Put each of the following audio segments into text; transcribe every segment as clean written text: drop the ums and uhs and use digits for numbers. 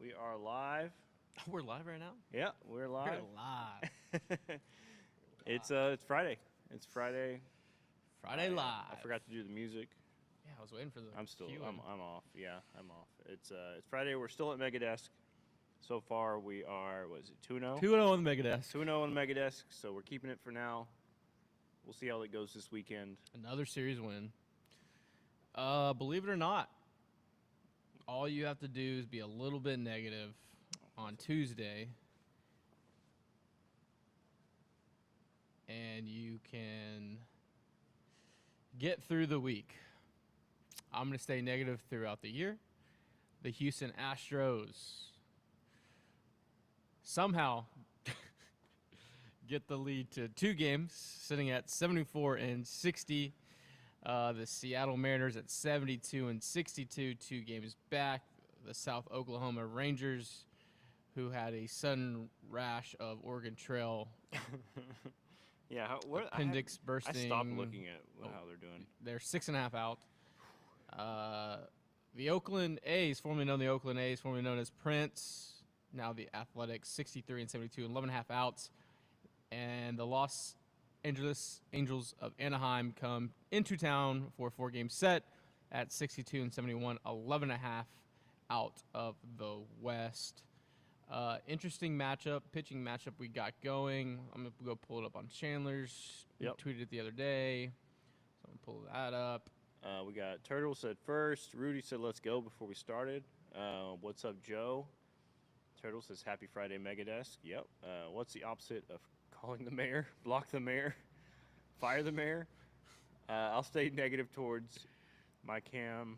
We are live. We're live right now? Yeah, we're live. We're live. It's Friday. It's Friday. Friday live. I forgot to do the music. Yeah, I was waiting for the I'm still. cue I'm off. Yeah, I'm off. It's Friday. We're still at Megadesk. So far, we are. What is it? 2-0. 2-0 on the Megadesk. 2-0 on the Megadesk. So we're keeping it for now. We'll see how it goes this weekend. Another series win. Believe it or not, all you have to do is be a little bit negative on Tuesday, and you can get through the week. I'm going to stay negative throughout the year. The Houston Astros somehow get the lead to 2 games, sitting at 74-60. The Seattle Mariners at 72-62, 2 games back. The South Oklahoma Rangers, who had a sudden rash of Oregon Trail appendix bursting. I stopped looking at how they're doing. They're 6.5 out. The Oakland A's, formerly known the Oakland A's, formerly known as Prince, now the Athletics, 63-72, 11.5 outs. And the Los Angeles Angels of Anaheim come into town for a 4-game set at 62-71, 11.5 out of the West. Interesting matchup, pitching matchup we got going. I'm going to go pull it up on Chandler's. Yep. Tweeted it the other day. So I'm going to pull that up. We got Turtle said first. Rudy said let's go before we started. What's up, Joe? Turtle says happy Friday, Megadesk. Yep. What's the opposite of calling the mayor? Block the mayor? Fire the mayor? I'll stay negative towards my Cam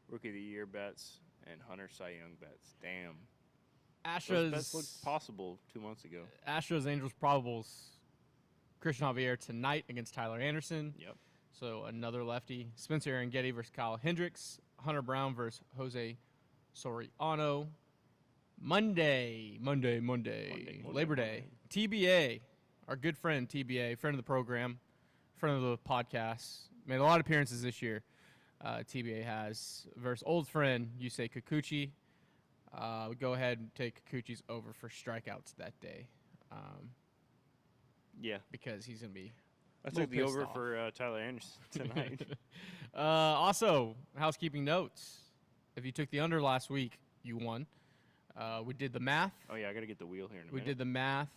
Rookie of the Year bets and Hunter Cy Young bets. Damn. Those bets looked possible 2 months ago. Astros, Angels, probables. Christian Javier tonight against Tyler Anderson. Yep. So another lefty. Spencer Getty versus Kyle Hendricks. Hunter Brown versus Jose Soriano. Monday. Labor Day. TBA, our good friend TBA, friend of the program, friend of the podcast, made a lot of appearances this year. TBA has versus old friend Yusei Kikuchi. We go ahead and take Kikuchi's over for strikeouts that day. Yeah. Because he's going to be I took the over for Tyler Anderson tonight. Also, housekeeping notes. If you took the under last week, you won. We did the math. Oh, yeah, I got to get the wheel here in a minute. We did the math.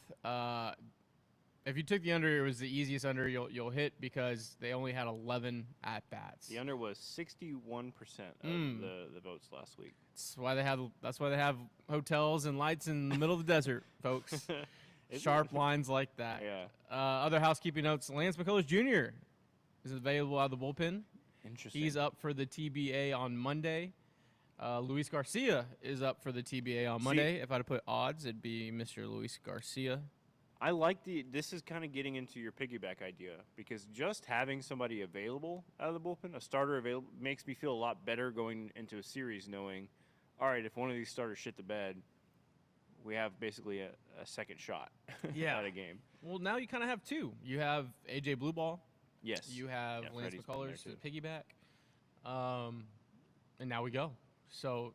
If you took the under, it was the easiest under you'll hit because they only had 11 at-bats. The under was 61% of the votes last week. That's why they have hotels and lights in the middle of the desert, folks. Sharp lines like that. Yeah. Other housekeeping notes, Lance McCullers Jr. is available out of the bullpen. Interesting. He's up for the TBA on Monday. Luis Garcia is up for the TBA on Monday. If I had to put odds, it'd be Mr. Luis Garcia. I like this is kind of getting into your piggyback idea because just having somebody available out of the bullpen, a starter available, makes me feel a lot better going into a series knowing, all right, if one of these starters shit the bed, we have basically a second shot at a game. Well, now you kind of have 2. You have AJ Blueball. Yes. You have Lance Freddie's McCullers to piggyback. And now we go. So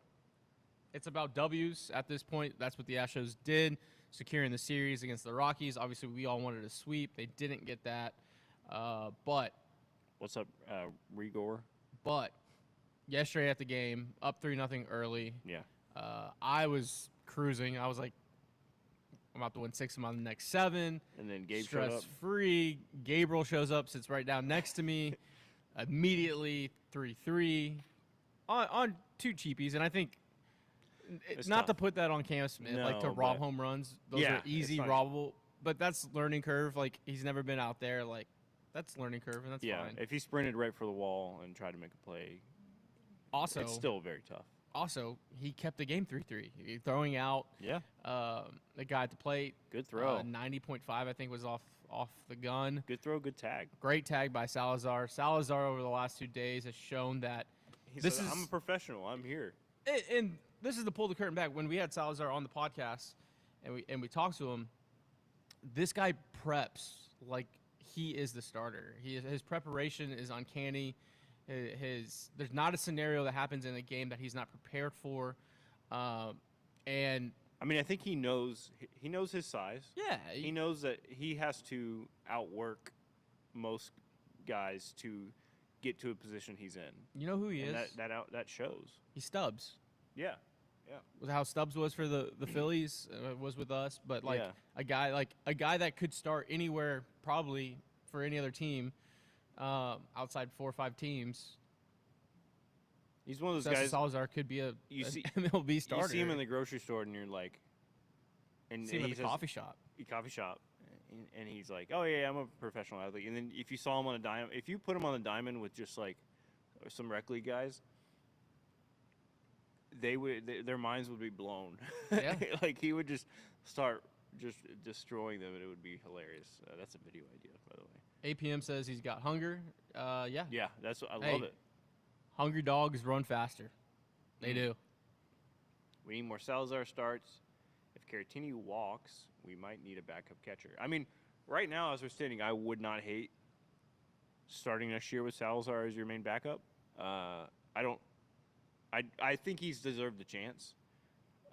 it's about W's at this point. That's what the Astros did, securing the series against the Rockies. Obviously, we all wanted a sweep. They didn't get that. But what's up, Rigor? But yesterday at the game, up 3-0 early. Yeah. I was cruising. I was like, I'm about to win 6 of my next 7. And then Gabe showed up. Stress-free. Gabriel shows up, sits right down next to me. Immediately 3-3 on 2 cheapies. And I think it's not tough to put that on Cam Smith, to rob home runs. Those are easy robbable. But that's learning curve. Like, he's never been out there. Like, that's learning curve, and that's fine. Yeah, if he sprinted right for the wall and tried to make a play, also, it's still very tough. Also, he kept the game 3-3. Throwing out the guy at the plate. Good throw. 90.5, I think, was off the gun. Good throw, good tag. Great tag by Salazar. Salazar over the last 2 days has shown that I'm a professional. I'm here. And this is to pull the curtain back. When we had Salazar on the podcast and we talked to him, this guy preps like he is the starter. His preparation is uncanny. There's not a scenario that happens in a game that he's not prepared for. And I mean, I think he knows his size. yeah, He knows that he has to outwork most guys to get to a position he's in. you know who he And is? that shows. He's Stubbs. Yeah. Was how Stubbs was for the Phillies, was with us, but like Yeah. a guy that could start anywhere probably for any other team, outside 4 or 5 teams. He's one of those Cesar guys. Salazar could be an MLB starter. You see him in the grocery store, and you're like, and see him he at the coffee shop. Coffee shop, and he's like, oh yeah, I'm a professional athlete. And then if you saw him on a diamond, if you put him on the diamond with just like some rec league guys, their minds would be blown. Yeah. Like he would just start just destroying them, and it would be hilarious. That's a video idea, by the way. APM says he's got hunger. Yeah. Yeah, that's what I Hey. love it. Hungry dogs run faster. They do. We need more Salazar starts. If Caratini walks, we might need a backup catcher. I mean, right now, as we're stating, I would not hate starting next year with Salazar as your main backup. I think he's deserved the chance.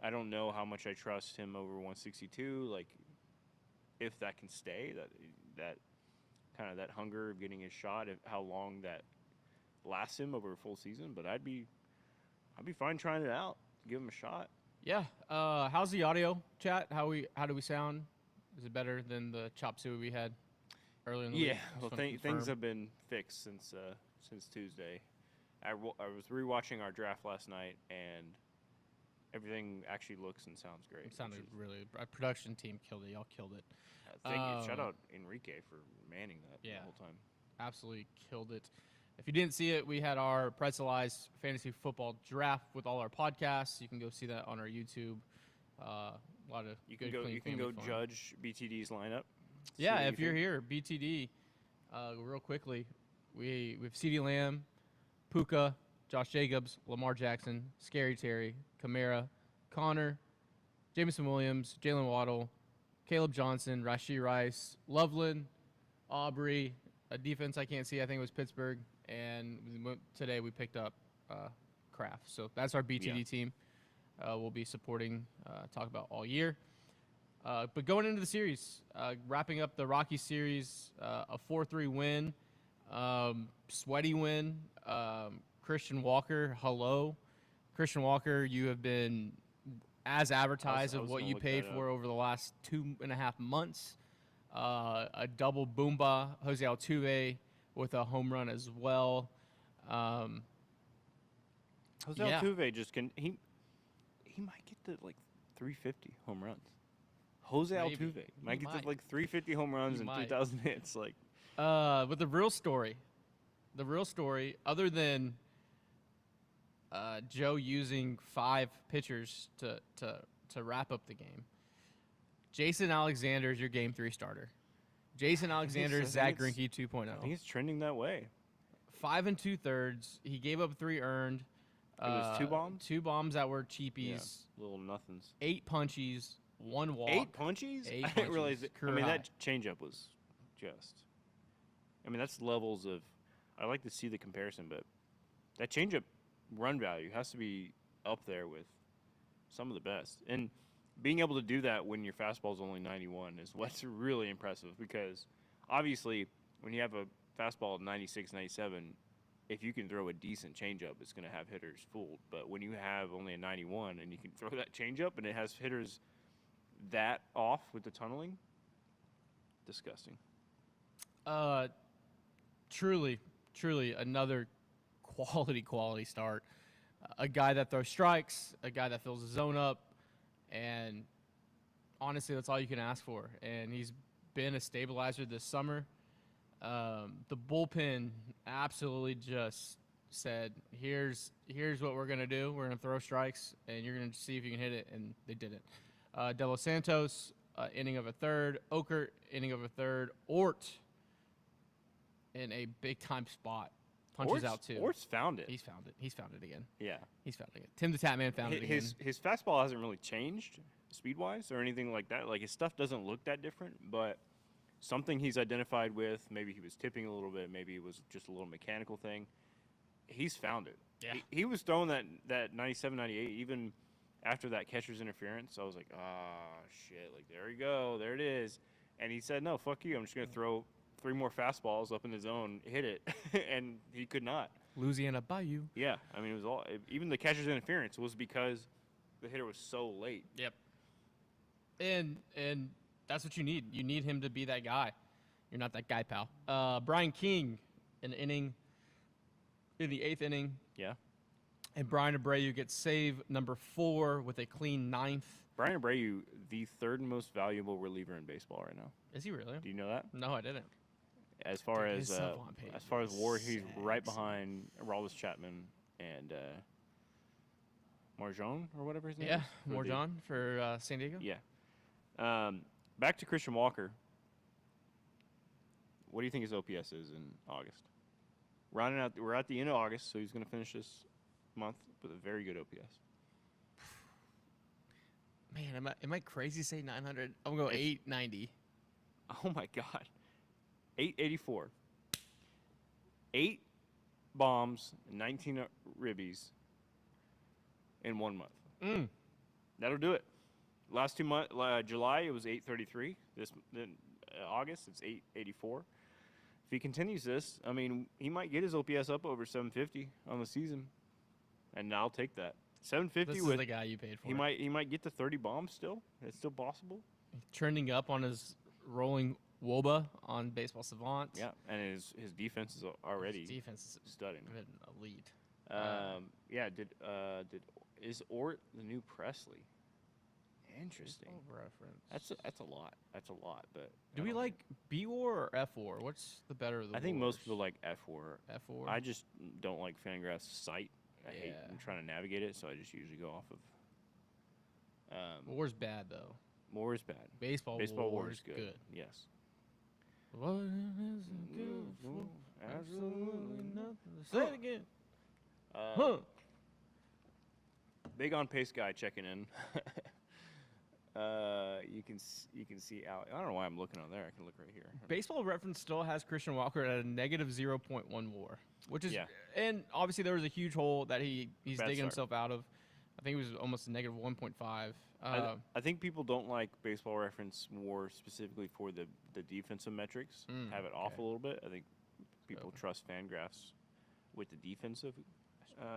I don't know how much I trust him over 162. Like, if that can stay, that kind of that hunger of getting his shot, how long that lasts him over a full season. But I'd be fine trying it out, give him a shot. Yeah. How's the audio, chat? How do we sound? Is it better than the chop suey we had earlier in the week? Yeah. Well, things have been fixed since Tuesday. I was rewatching our draft last night, and everything actually looks and sounds great. It sounded really. Our production team killed it. Y'all killed it. Thank you. Shout out Enrique for manning that the whole time. Absolutely killed it. If you didn't see it, we had our Pretzelized Fantasy Football Draft with all our podcasts. You can go see that on our YouTube. A lot of You good, can go. clean You can family go fun. judge BTD's lineup. Yeah, if you're here, BTD. Real quickly, we have CeeDee Lamb, Puka, Josh Jacobs, Lamar Jackson, Scary Terry, Kamara, Connor, Jameson Williams, Jalen Waddle, Caleb Johnson, Rashee Rice, Loveland, Aubrey. A defense I can't see. I think it was Pittsburgh. And today we picked up Kraft. So that's our BTD team. We'll be supporting, talk about all year. But going into the series, wrapping up the Rocky series, a 4-3 win, sweaty win. Christian Walker, hello. Christian Walker, you have been as advertised of what you paid for over the last 2.5 months. A double boomba, Jose Altuve with a home run as well. Jose Altuve just can he might get to like 350 home runs. Jose Altuve might get to like 350 home runs and 2,000 hits. Like, but the real story, other than Joe using 5 pitchers to wrap up the game, Jason Alexander is your Game 3 starter. Jason Alexander is Zach Greinke 2.0. I think he's trending that way. 5 2/3. He gave up 3 earned. It was 2 bombs? 2 bombs that were cheapies. Yeah, little nothings. 8 punchies, 1 walk. 8 punchies? 8 I didn't realize it. Career I mean, high. that changeup was just. I mean, that's levels of. I like to see the comparison, but that changeup run value has to be up there with some of the best. And being able to do that when your fastball is only 91 is what's really impressive, because obviously when you have a fastball of 96, 97, if you can throw a decent changeup, it's going to have hitters fooled. But when you have only a 91 and you can throw that changeup and it has hitters that off with the tunneling, disgusting. Truly another quality start. A guy that throws strikes, a guy that fills the zone up, and honestly, that's all you can ask for. And he's been a stabilizer this summer. The bullpen absolutely just said, here's what we're going to do. We're going to throw strikes, and you're going to see if you can hit it, and they did it. De Los Santos, inning of a third. Okert, inning of a third. Ort, in a big-time spot. Punches out, too. Ort's found it. He's found it. He's found it again. Yeah. He's found it again. Tim the Tatman found it again. His fastball hasn't really changed speed-wise or anything like that. Like, his stuff doesn't look that different, but something he's identified with, maybe he was tipping a little bit, maybe it was just a little mechanical thing. He's found it. Yeah. He was throwing that 97, 98 even after that catcher's interference, I was like, ah, shit, like, there you go, there it is. And he said, no, fuck you, I'm just going to throw 3 more fastballs up in the zone, hit it, and he could not. Louisiana Bayou. Yeah, I mean, it was all, even the catcher's interference was because the hitter was so late. Yep. And that's what you need. You need him to be that guy. You're not that guy, pal. Brian King, an inning in the 8th inning. Yeah. And Brian Abreu gets save number 4 with a clean 9th. Brian Abreu, the 3rd most valuable reliever in baseball right now. Is he really? Do you know that? No, I didn't. As far Dude, as his savant page WAR, is he's right sexy. behind Aroldis Chapman and Marjon or whatever his name Yeah, is. for the- Morjon for San Diego. Yeah. Back to Christian Walker. What do you think his OPS is in August? We're at the end of August, so he's going to finish this month with a very good OPS. Man, am I crazy to say 900? I'm going to go 890. Oh my God. 884. 8 bombs, 19 ribbies in 1 month. That'll do it. Last 2 months, July it was 833. August it's 884. If he continues this, I mean, he might get his OPS up over 750 on the season, and I'll take that. 750 This is with the guy you paid for. he might get to 30 bombs still. It's still possible. Trending up on his rolling Woba on Baseball Savant. Yeah, and his defense is already His defense is studying. been elite. Yeah, is Ort the new Presley? Interesting. Baseball reference. That's a lot. That's a lot. But Do I we don't like B-War or F-War? What's the better of the I think most wars? people like F4. F-War. I just don't like Fangraph's site. I hate Yeah. trying to navigate it, so I just usually go off of. War's bad though. War is bad. Baseball War War is good. Yes. What is it good for? Absolutely nothing. Say it again. Big on pace guy checking in. You can see out. I don't know why I'm looking on there. I can look right here. Baseball Reference still has Christian Walker at a negative 0.1 WAR, which is Yeah. and obviously there was a huge hole that he's Bad digging start. himself out of. I think it was almost a negative 1.5. I think people don't like Baseball Reference more specifically for the defensive metrics. Have it off okay. a little bit. I think people trust Fangraphs with the defensive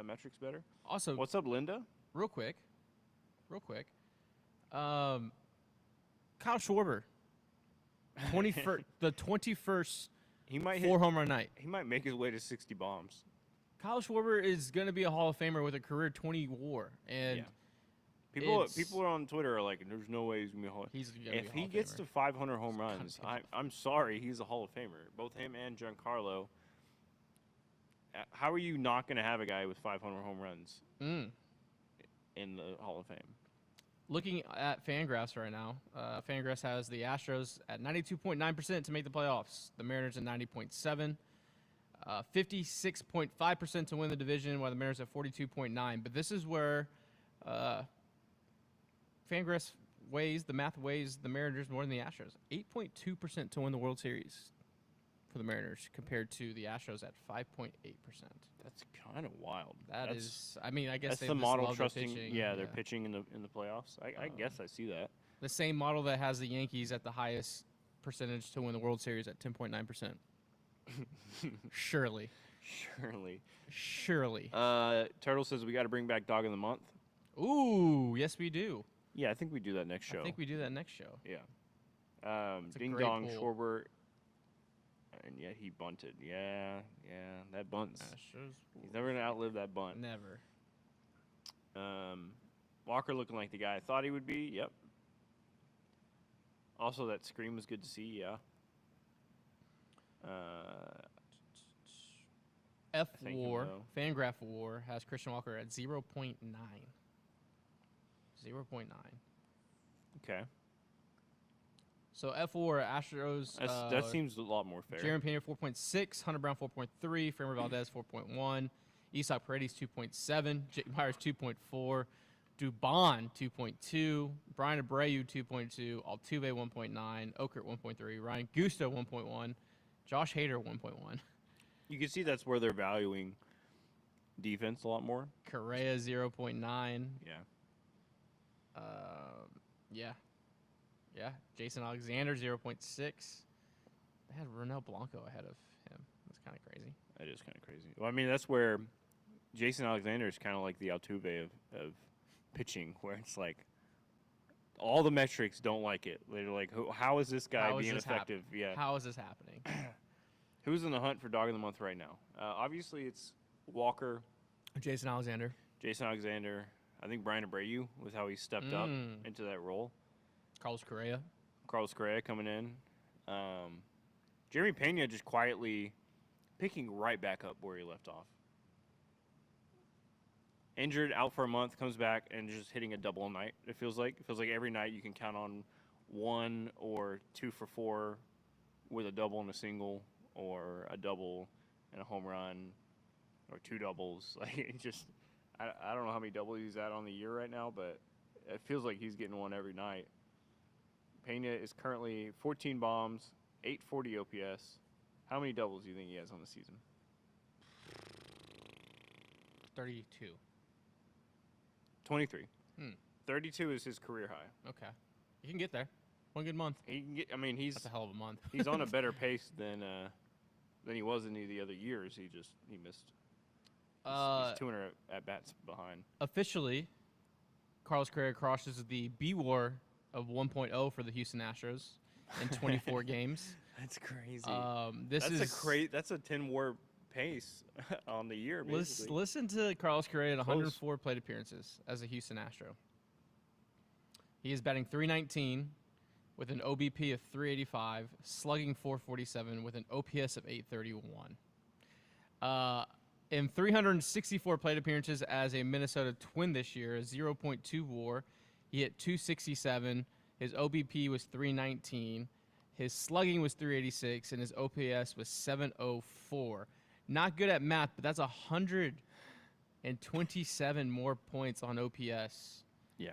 metrics better. Also, What's up, Linda? real quick. Kyle Schwarber, the 21st He might 4 home run night. He might make his way to 60 bombs. Kyle Schwarber is going to be a Hall of Famer with a career 20 WAR, and Yeah. it's- People on Twitter are like, "There's no way he's gonna be a Hall." he's going to If he gets to 500 home runs, gonna I'm sorry, he's a Hall of Famer. Both him and Giancarlo. How are you not going to have a guy with 500 home runs in the Hall of Fame? Looking at Fangraphs right now, Fangraphs has the Astros at 92.9% to make the playoffs. The Mariners at 90.7%. 56.5% to win the division, while the Mariners at 42.9%. But this is where Fangraphs the math weighs the Mariners more than the Astros. 8.2% to win the World Series for the Mariners compared to the Astros at 5.8%. That's kind of wild. That's I mean, I guess that's they the just model love their trusting. pitching. Yeah, they're pitching in the playoffs. I guess I see that. The same model that has the Yankees at the highest percentage to win the World Series at 10.9%. Surely. Turtle says we got to bring back Dog of the Month. Ooh, yes we do. Yeah, I think we do that next show. I think we do that next show. Yeah. It's a Ding great Dong pull. Schwarber. And yet he bunted. Yeah, that bunts. He's never gonna outlive that bunt. Never. Walker looking like the guy I thought he would be. Yep. Also, that screen was good to see. Yeah. Thank you, F-War, Mo. Fangraph War has Christian Walker at 0.9. 0.9. Okay. So F-War, Astros. That seems a lot more fair. Jaron Pena 4.6, Hunter Brown 4.3, Framber Valdez 4.1, Isak Paredes 2.7, Jake Myers 2.4, Dubon 2.2, Brian Abreu 2.2, Altuve 1.9, Okert 1.3, Ryan Gusto 1.1, Josh Hader 1.1, You can see that's where they're valuing defense a lot more. Correa 0.9. Yeah. Yeah. Yeah. Jason Alexander, 0.6. They had Ronel Blanco ahead of him. That's kind of crazy. That is kind of crazy. Well, I mean, that's where Jason Alexander is kind of like the Altuve of pitching, where it's like all the metrics don't like it. They're like, how is this guy being effective? Yeah. How is this happening? Who's in the hunt for Dog of the Month right now? Obviously, it's Walker, Jason Alexander. Jason Alexander. I think Brian Abreu was how he stepped up into that role. Carlos Correa. Carlos Correa coming in. Jeremy Pena just quietly picking right back up where he left off. Injured, out for a month, comes back and just hitting a double a night. It feels like every night you can count on 1 or 2 for 4 with a double and a single, or a double and a home run, or 2 doubles. Like, it just, I don't know how many doubles he's at on the year right now, but it feels like he's getting one every night. Pena is currently 14 bombs, 840 OPS. How many doubles do you think he has on the season? 32. 23. 32 is his career high. Okay. You can get there. One good month. He can get. I mean, That's a hell of a month. he's on a better pace than he was in any of the other years. He missed. He's 200 at bats behind. Officially, Carlos Correa crosses the B WAR of 1.0 for the Houston Astros in 24 games. That's crazy. That's a 10 WAR pace on the year. Basically. Listen to Carlos Correa at 104 plate appearances as a Houston Astro. He is batting .319 with an OBP of 385, slugging .447 with an OPS of 831. In 364 plate appearances as a Minnesota Twin this year, a 0.2 WAR, he hit .267. His OBP was 319. His slugging was 386, and his OPS was 704. Not good at math, but that's 127 more points on OPS. Yeah.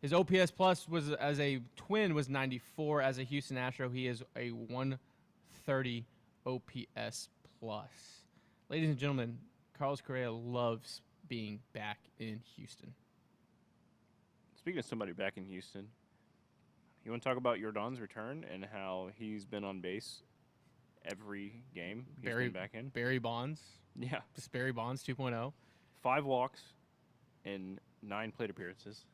His OPS plus was as a Twin was 94. As a Houston Astro, he is a 130 OPS plus. Ladies and gentlemen, Carlos Correa loves being back in Houston. Speaking of somebody back in Houston, you want to talk about Yordan's return and how he's been on base every game he's been back in? Barry Bonds. Yeah. Just Barry Bonds 2.0. 5 walks in 9 plate appearances.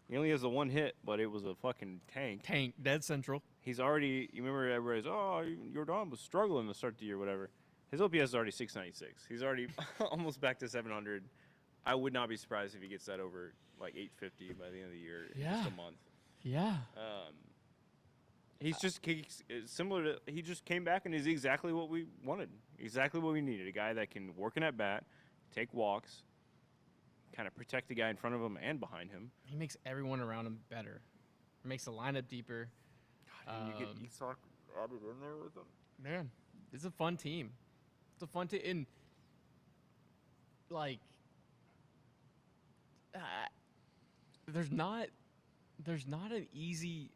He only has the 1 hit, but it was a fucking tank. Dead central. He's already, you remember everybody's, Yordan was struggling to start the year, whatever. His OPS is already 696. He's already almost back to 700. I would not be surprised if he gets that over like 850 by the end of the year in just a month. Yeah. He's similar to, he just came back and is exactly what we wanted, exactly what we needed. A guy that can work an at bat, take walks, kind of protect the guy in front of him and behind him. He makes everyone around him better. Makes the lineup deeper. God, you get Isak added in there with him. Man, it's a fun team. It's a fun team. And, like, there's not an easy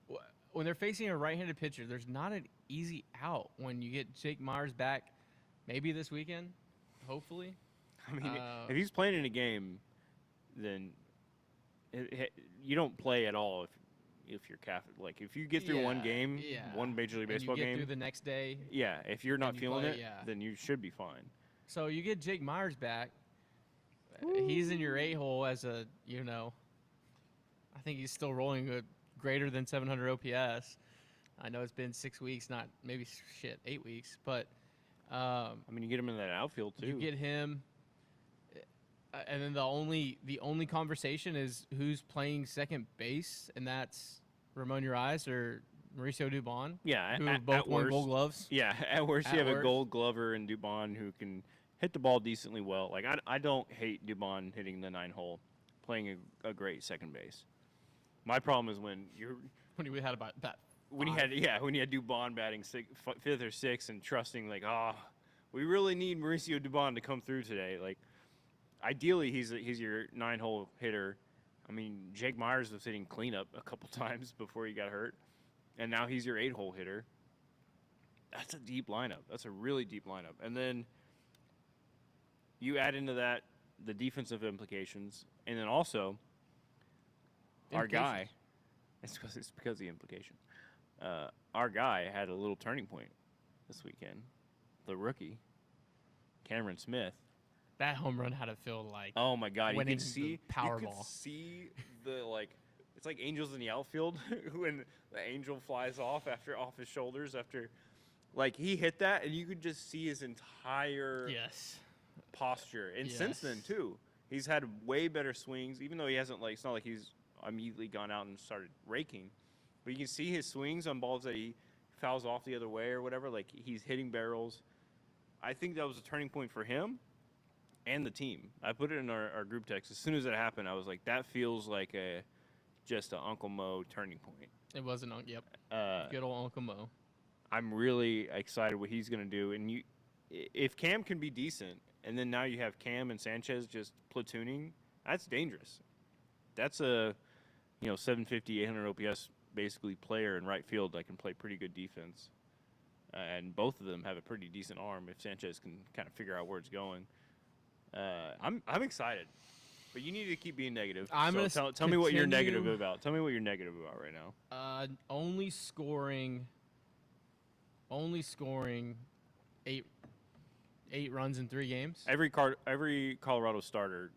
when they're facing a right-handed pitcher. There's not an easy out when you get Jake Myers back. Maybe this weekend, hopefully. I mean, if he's playing in a game, then you don't play at all if you're Catholic. Like, if you get through one game, one Major League Baseball game, you get through the next day. Yeah, if you're not feeling it, then you should be fine. So you get Jake Myers back. He's in your 8-hole as a, I think he's still rolling a greater than 700 OPS. I know it's been 6 weeks, not maybe 8 weeks, but I mean, you get him in that outfield too. You get him, and then the only conversation is who's playing second base, and that's Ramon Urias or Mauricio Dubon. Yeah, who both won Gold Gloves. Yeah, at worst you have a Gold Glover and Dubon who can hit the ball decently well. Like, I don't hate Dubon hitting the 9-hole, playing a great second base. My problem is when we had about that. When you had Dubon batting 5th or 6th and trusting we really need Mauricio Dubon to come through today. Like, ideally he's your 9-hole hitter. I mean, Jake Myers was hitting cleanup a couple times before he got hurt, and now he's your 8-hole hitter. That's a deep lineup. That's a really deep lineup. And then you add into that the defensive implications, and then also our guy, Implications. it's because of the implication. Our guy had a little turning point this weekend. The rookie, Cameron Smith. That home run had to feel like Oh my God! You winning could the see Powerball. the it's like angels in the outfield when the angel flies off his shoulders after, like he hit that and you could just see his entire Yes. posture. And since then Yes. too, he's had way better swings. Even though he hasn't it's not like he's immediately gone out and started raking, but you can see his swings on balls that he fouls off the other way or whatever. Like he's hitting barrels. I think that was a turning point for him and the team. I put it in our group text. As soon as it happened, I was like, that feels like just an Uncle Mo turning point. It wasn't. Yep. Good old Uncle Mo. I'm really excited what he's going to do. And if Cam can be decent, and then now you have Cam and Sanchez just platooning, that's dangerous. That's a 750, 800 OPS basically player in right field that can play pretty good defense. And both of them have a pretty decent arm if Sanchez can kind of figure out where it's going. I'm excited, but you need to keep being negative. Tell me what you're negative about. Tell me what you're negative about right now. Only scoring 8 runs in 3 games. Every Colorado starter.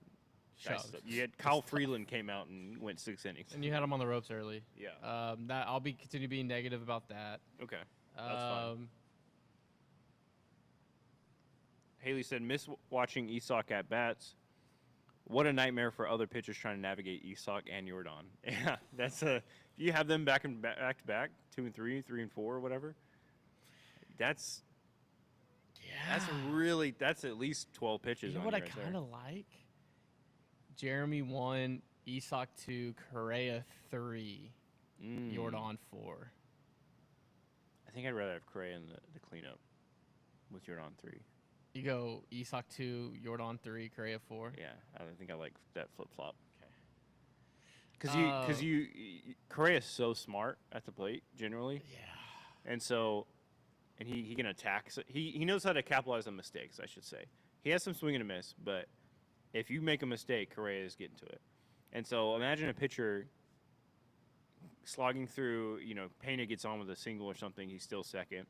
Shoved. You had Kyle Freeland came out and went 6 innings. And you had him on the ropes early. Yeah. That I'll continue being negative about that. Okay. That's fine. Haley said, miss watching Isak at bats. What a nightmare for other pitchers trying to navigate Isak and Jordan. Yeah, that's you have them back to back, 2 and 3, 3 and 4, or whatever. That's at least 12 pitches. You know what I kind of like? Jeremy 1, Isak 2, Correa 3, Jordan 4. I think I'd rather have Correa in the cleanup with Jordan 3. You go Isak 2, Jordan 3, Correa 4. Yeah, I don't think I like that flip flop. Okay. Because Correa's so smart at the plate generally. Yeah. And so, and he can attack. So he knows how to capitalize on mistakes, I should say. He has some swing and a miss, but if you make a mistake, Correa is getting to it. And so imagine a pitcher slogging through, Pena gets on with a single or something, he's still second.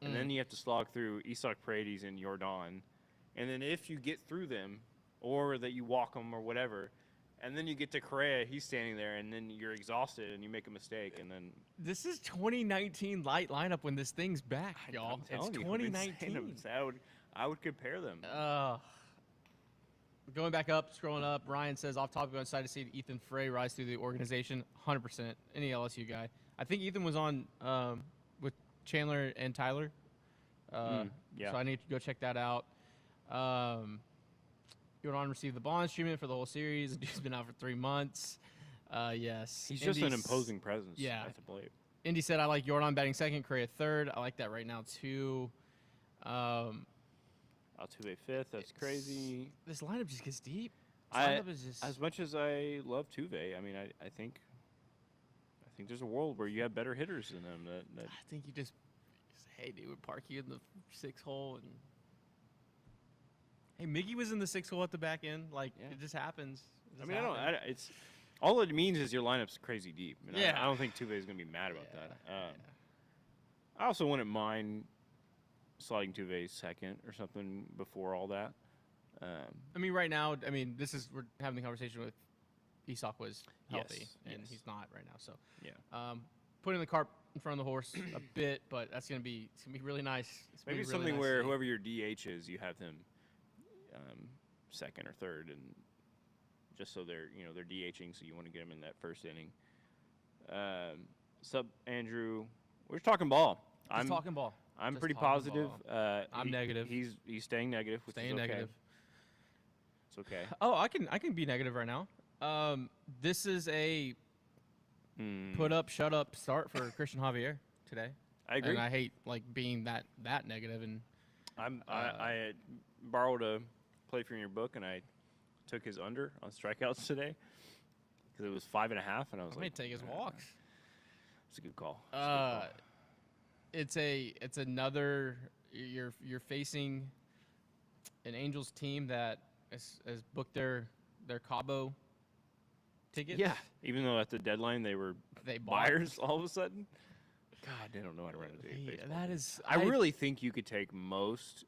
And then you have to slog through Isak Paredes and Jordan. And then if you get through them, or that you walk them or whatever, and then you get to Correa, he's standing there, and then you're exhausted and you make a mistake, and then... This is 2019 light lineup when this thing's back, y'all. It's 2019. I would compare them. Going back up, scrolling up, Ryan says, off topic, I'm excited to see Ethan Frey rise through the organization. 100%. Any LSU guy. I think Ethan was on with Chandler and Tyler. Yeah. So I need to go check that out. Jordan received the Bonds treatment for the whole series. He's been out for 3 months. Yes. He's just an imposing presence at the plate. Indy said, I like Jordan batting second, Correa third. I like that right now, too. Altuve fifth. That's crazy. This lineup just gets deep. This lineup is just... As much as I love Tuve, I mean, I think there's a world where you have better hitters than them. That I think you just hey, dude, would park you in the 6 hole. And hey, Miggy was in the 6 hole at the back end. Like, it just happens. It's all it means is your lineup's crazy deep. I don't think Tuve is going to be mad about that. I also wouldn't mind sliding Tuve second or something before all that. Right now, we're having the conversation with Isak was healthy, and he's not right now. So, putting the cart in front of the horse a bit, but it's gonna be really nice. Maybe really something nice where whoever your DH is, you have them second or third, and just so they're DHing, so you want to get them in that first inning. Sup, Andrew? We're talking ball. I'm talking ball. I'm pretty positive. I'm negative. He's staying negative, which is okay. Negative. It's okay. Oh, I can be negative right now. This is a put up, shut up start for Christian Javier today. I agree. And I hate being that negative. And I borrowed a play from your book, and I took his under on strikeouts today because it was 5.5, and I was like, take his walks. It's a good call. It's another you're facing an Angels team that has booked their Cabo tickets. Yeah, even though at the deadline they were They bought. buyers all of a sudden. God, they don't know how to run a baseball That team. is. I really think you could take most,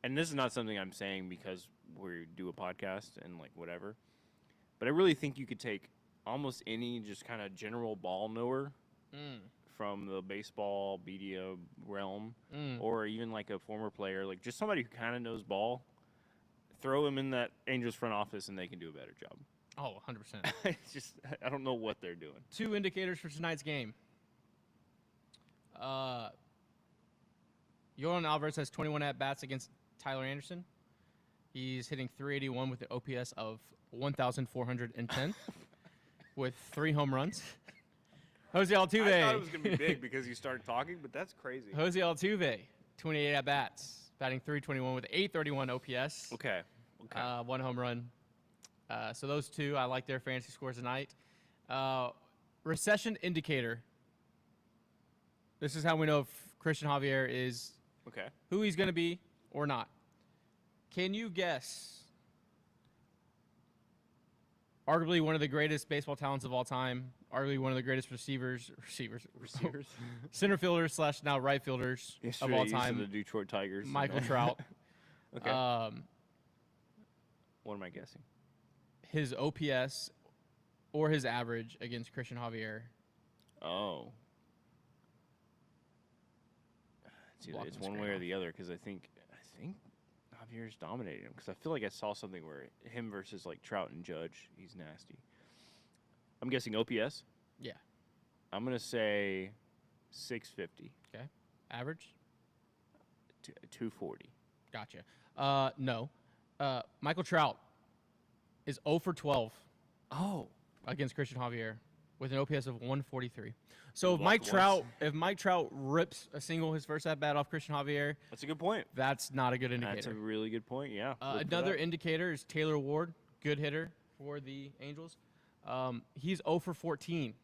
and this is not something I'm saying because we do a podcast and like whatever, but I really think you could take almost any just kind of general ball knower from the baseball media realm, or even like a former player, like just somebody who kind of knows ball, throw him in that Angels front office and they can do a better job. Oh, 100%. It's just, I don't know what they're doing. 2 indicators for tonight's game. Yolan Alvarez has 21 at-bats against Tyler Anderson. He's hitting .381 with an OPS of 1,410 with 3 home runs. Jose Altuve. I thought it was going to be big because you started talking, but that's crazy. Jose Altuve, 28 at-bats, batting .321 with 831 OPS. Okay. 1 home run. So those 2, I like their fantasy scores tonight. Recession indicator. This is how we know if Christian Javier is who he's going to be or not. Can you guess? Arguably one of the greatest baseball talents of all time. Arguably one of the greatest receivers, center fielders / now right fielders of all time. The Detroit Tigers. Michael Trout. Okay. What am I guessing? His OPS or his average against Christian Javier. Oh. It's one way or the other because I think Javier's dominated him because I feel like I saw something where him versus like Trout and Judge, he's nasty. I'm guessing OPS. Yeah. I'm gonna say 650. Okay. Average. 240. Gotcha. No. Michael Trout is 0 for 12. Oh. Against Christian Javier with an OPS of 143. So if Mike Trout rips a single his first at bat off Christian Javier, that's a good point. That's not a good indicator. That's a really good point. Yeah. Another indicator is Taylor Ward, good hitter for the Angels. He's 0 for 14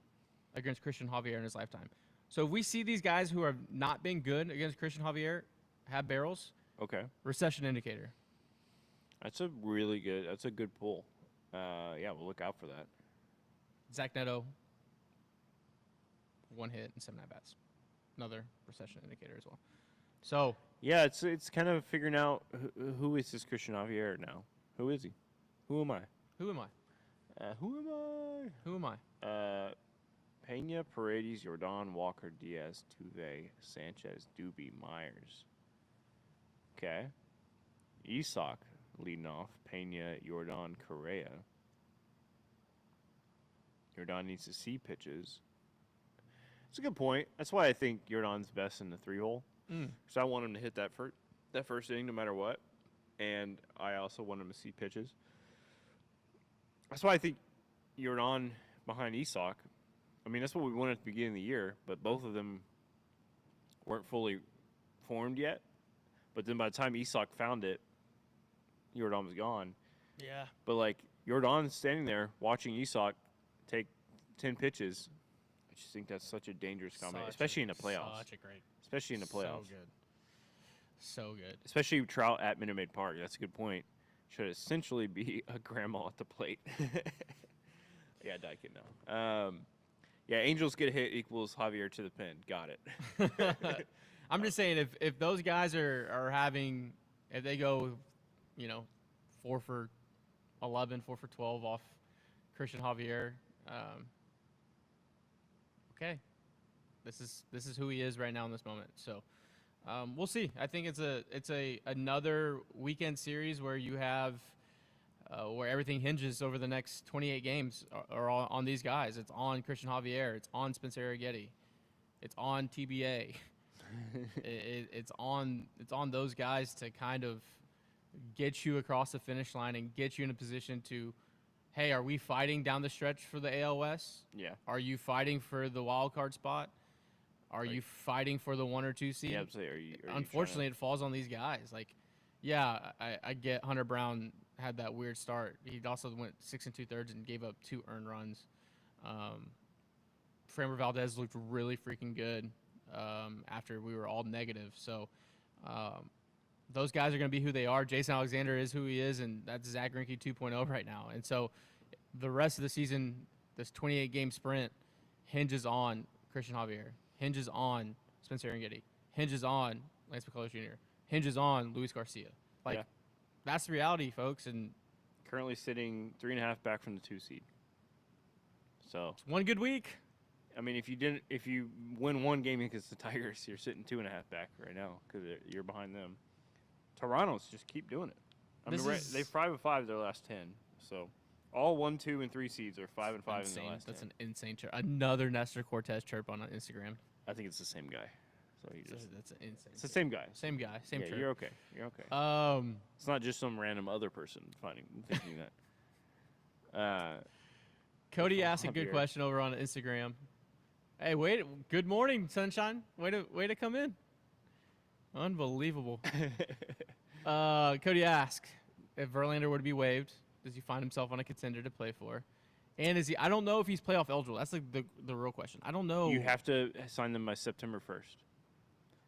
against Christian Javier in his lifetime. So if we see these guys who have not been good against Christian Javier have barrels, recession indicator. That's a good pull. Yeah, we'll look out for that. Zach Neto, 1 hit and 7 at-bats. Another recession indicator as well. So yeah, it's kind of figuring out who is this Christian Javier now. Who is he? Who am I? Who am I? Who am I? Pena, Paredes, Jordan, Walker, Diaz, Tuve, Sanchez, Doobie, Myers. Okay. Isak leading off. Pena, Jordan, Correa. Jordan needs to see pitches. It's a good point. That's why I think Jordan's best in the 3-hole. So I want him to hit that first inning no matter what. And I also want him to see pitches. That's why I think Jordan behind Isak. I mean, that's what we wanted at the beginning of the year, but both of them weren't fully formed yet. But then by the time Isak found it, Jordan was gone. Yeah. But, like, Jordan's standing there watching Isak take 10 pitches. I just think that's such a dangerous combination, especially in the playoffs. Especially in the playoffs. So good. Especially Trout at Minute Maid Park. That's a good point. Should essentially be a grandma at the plate. Yeah, Dyke now. Yeah, Angels get a hit equals Javier to the pin. Got it. I'm just saying if those guys are having, if they go, 4 for 11, 4 for 12 off Christian Javier, okay, this is who he is right now in this moment. So we'll see. I think it's another weekend series where you have where everything hinges over the next 28 games are on these guys. It's on Christian Javier. It's on Spencer Arrighetti. It's on TBA. It's on those guys to kind of get you across the finish line and get you in a position to, hey, are we fighting down the stretch for the AL West? Yeah. Are you fighting for the wild card spot? Are you fighting for the 1 or 2 seed? Yeah, absolutely. Are you Unfortunately, it falls on these guys. Like, yeah, I get Hunter Brown had that weird start. He also went 6 2/3 and gave up 2 earned runs. Framber Valdez looked really freaking good after we were all negative. So those guys are going to be who they are. Jason Alexander is who he is, and that's Zach Greinke 2.0 right now. And so the rest of the season, this 28-game sprint, hinges on Christian Javier, hinges on Spencer Getty, hinges on Lance McCullers Jr., hinges on Luis Garcia. Like, Yeah. that's the reality, folks. And Currently sitting 3.5 back from the 2 seed. So, it's one good week. I mean, if you win one game against the Tigers, you're sitting 2.5 back right now because you're behind them. Toronto's just keep doing it. I mean, they've 5-5 their last 10. So, all 1, 2, and 3 seeds are 5-5 in the last 10. That's an insane chirp. Another Nestor Cortez chirp on Instagram. I think it's the same guy. So That's an insane. it's the same guy. Same guy. Same Yeah, chirp. you're okay. You're okay. Um, It's not just some random other person thinking that. Cody asked a good Javier. question over on Instagram. Hey, wait! Good morning, sunshine. Way to come in. Unbelievable. Cody asked if Verlander were to be waived, does he find himself on a contender to play for? And is he? I don't know if he's playoff eligible. That's like the real question. I don't know. You have to sign them by September 1st.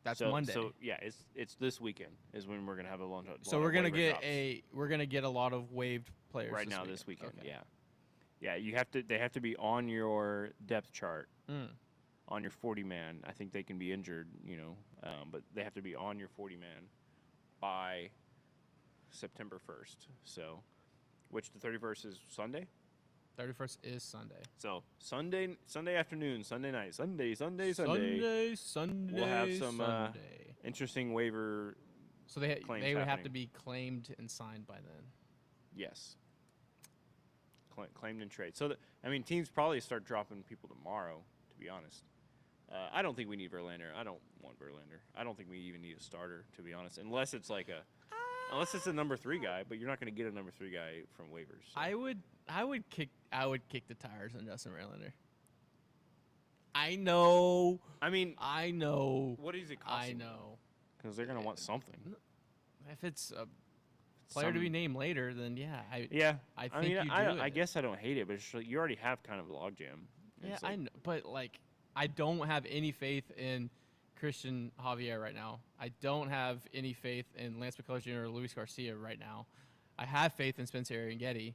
That's so, Monday. So yeah, it's this weekend is when we're gonna have a long. So we're gonna get a lot of waived players right now this weekend. Okay. Yeah. You have to. They have to be on your depth chart, Mm. on your 40-man. I think they can be injured, but they have to be on your 40-man by September 1st. So, which the 31st is Sunday. 31st is Sunday. So Sunday afternoon, Sunday night, Sunday. Sunday. We'll have some Sunday. interesting waiver. So they claims would have happening. to be claimed and signed by then. Yes. Claimed and trade. So, teams probably start dropping people tomorrow, to be honest. I don't think we need Verlander. I don't want Verlander. I don't think we even need a starter, to be honest, unless it's a number 3 guy. But you're not going to get a number 3 guy from waivers. So. I would kick the tires on Justin Verlander. I know. I know. What is it costing? I know. Because they're going to want something. If it's a player to be named later, then yeah. I think you do I it. guess I don't hate it, but it's like you already have kind of a logjam. Yeah, I know, but I don't have any faith in Christian Javier right now. I don't have any faith in Lance McCullers Jr. or Luis Garcia right now. I have faith in Spencer Getty.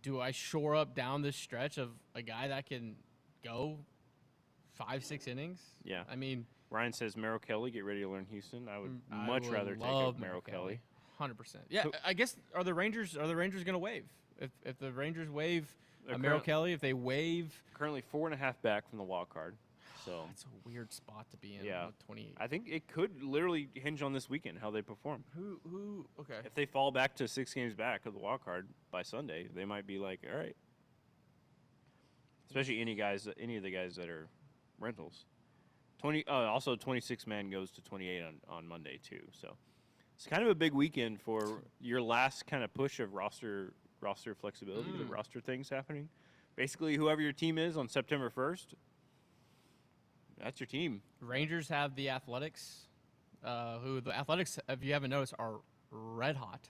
Do I shore up down this stretch of a guy that can go 5-6 innings? Yeah. Ryan says Merrill Kelly, get ready to learn Houston. I would I much would rather take love a Merrill Kelly. 100%. Yeah, I guess are the Rangers going to waive? If the Rangers waive Merrill Kelly, if they waive Currently 4.5 back from the wild card. So that's a weird spot to be in. Yeah. With 28. I think it could literally hinge on this weekend how they perform. Who? Okay. If they fall back to 6 games back of the wild card by Sunday, they might be like, all right. Especially any of the guys that are rentals. Also 26 man goes to 28 on Monday too. So it's kind of a big weekend for your last kind of push of roster flexibility, the roster things happening. Basically, whoever your team is on September 1st, that's your team. Rangers have the Athletics, who the Athletics, if you haven't noticed, are red hot.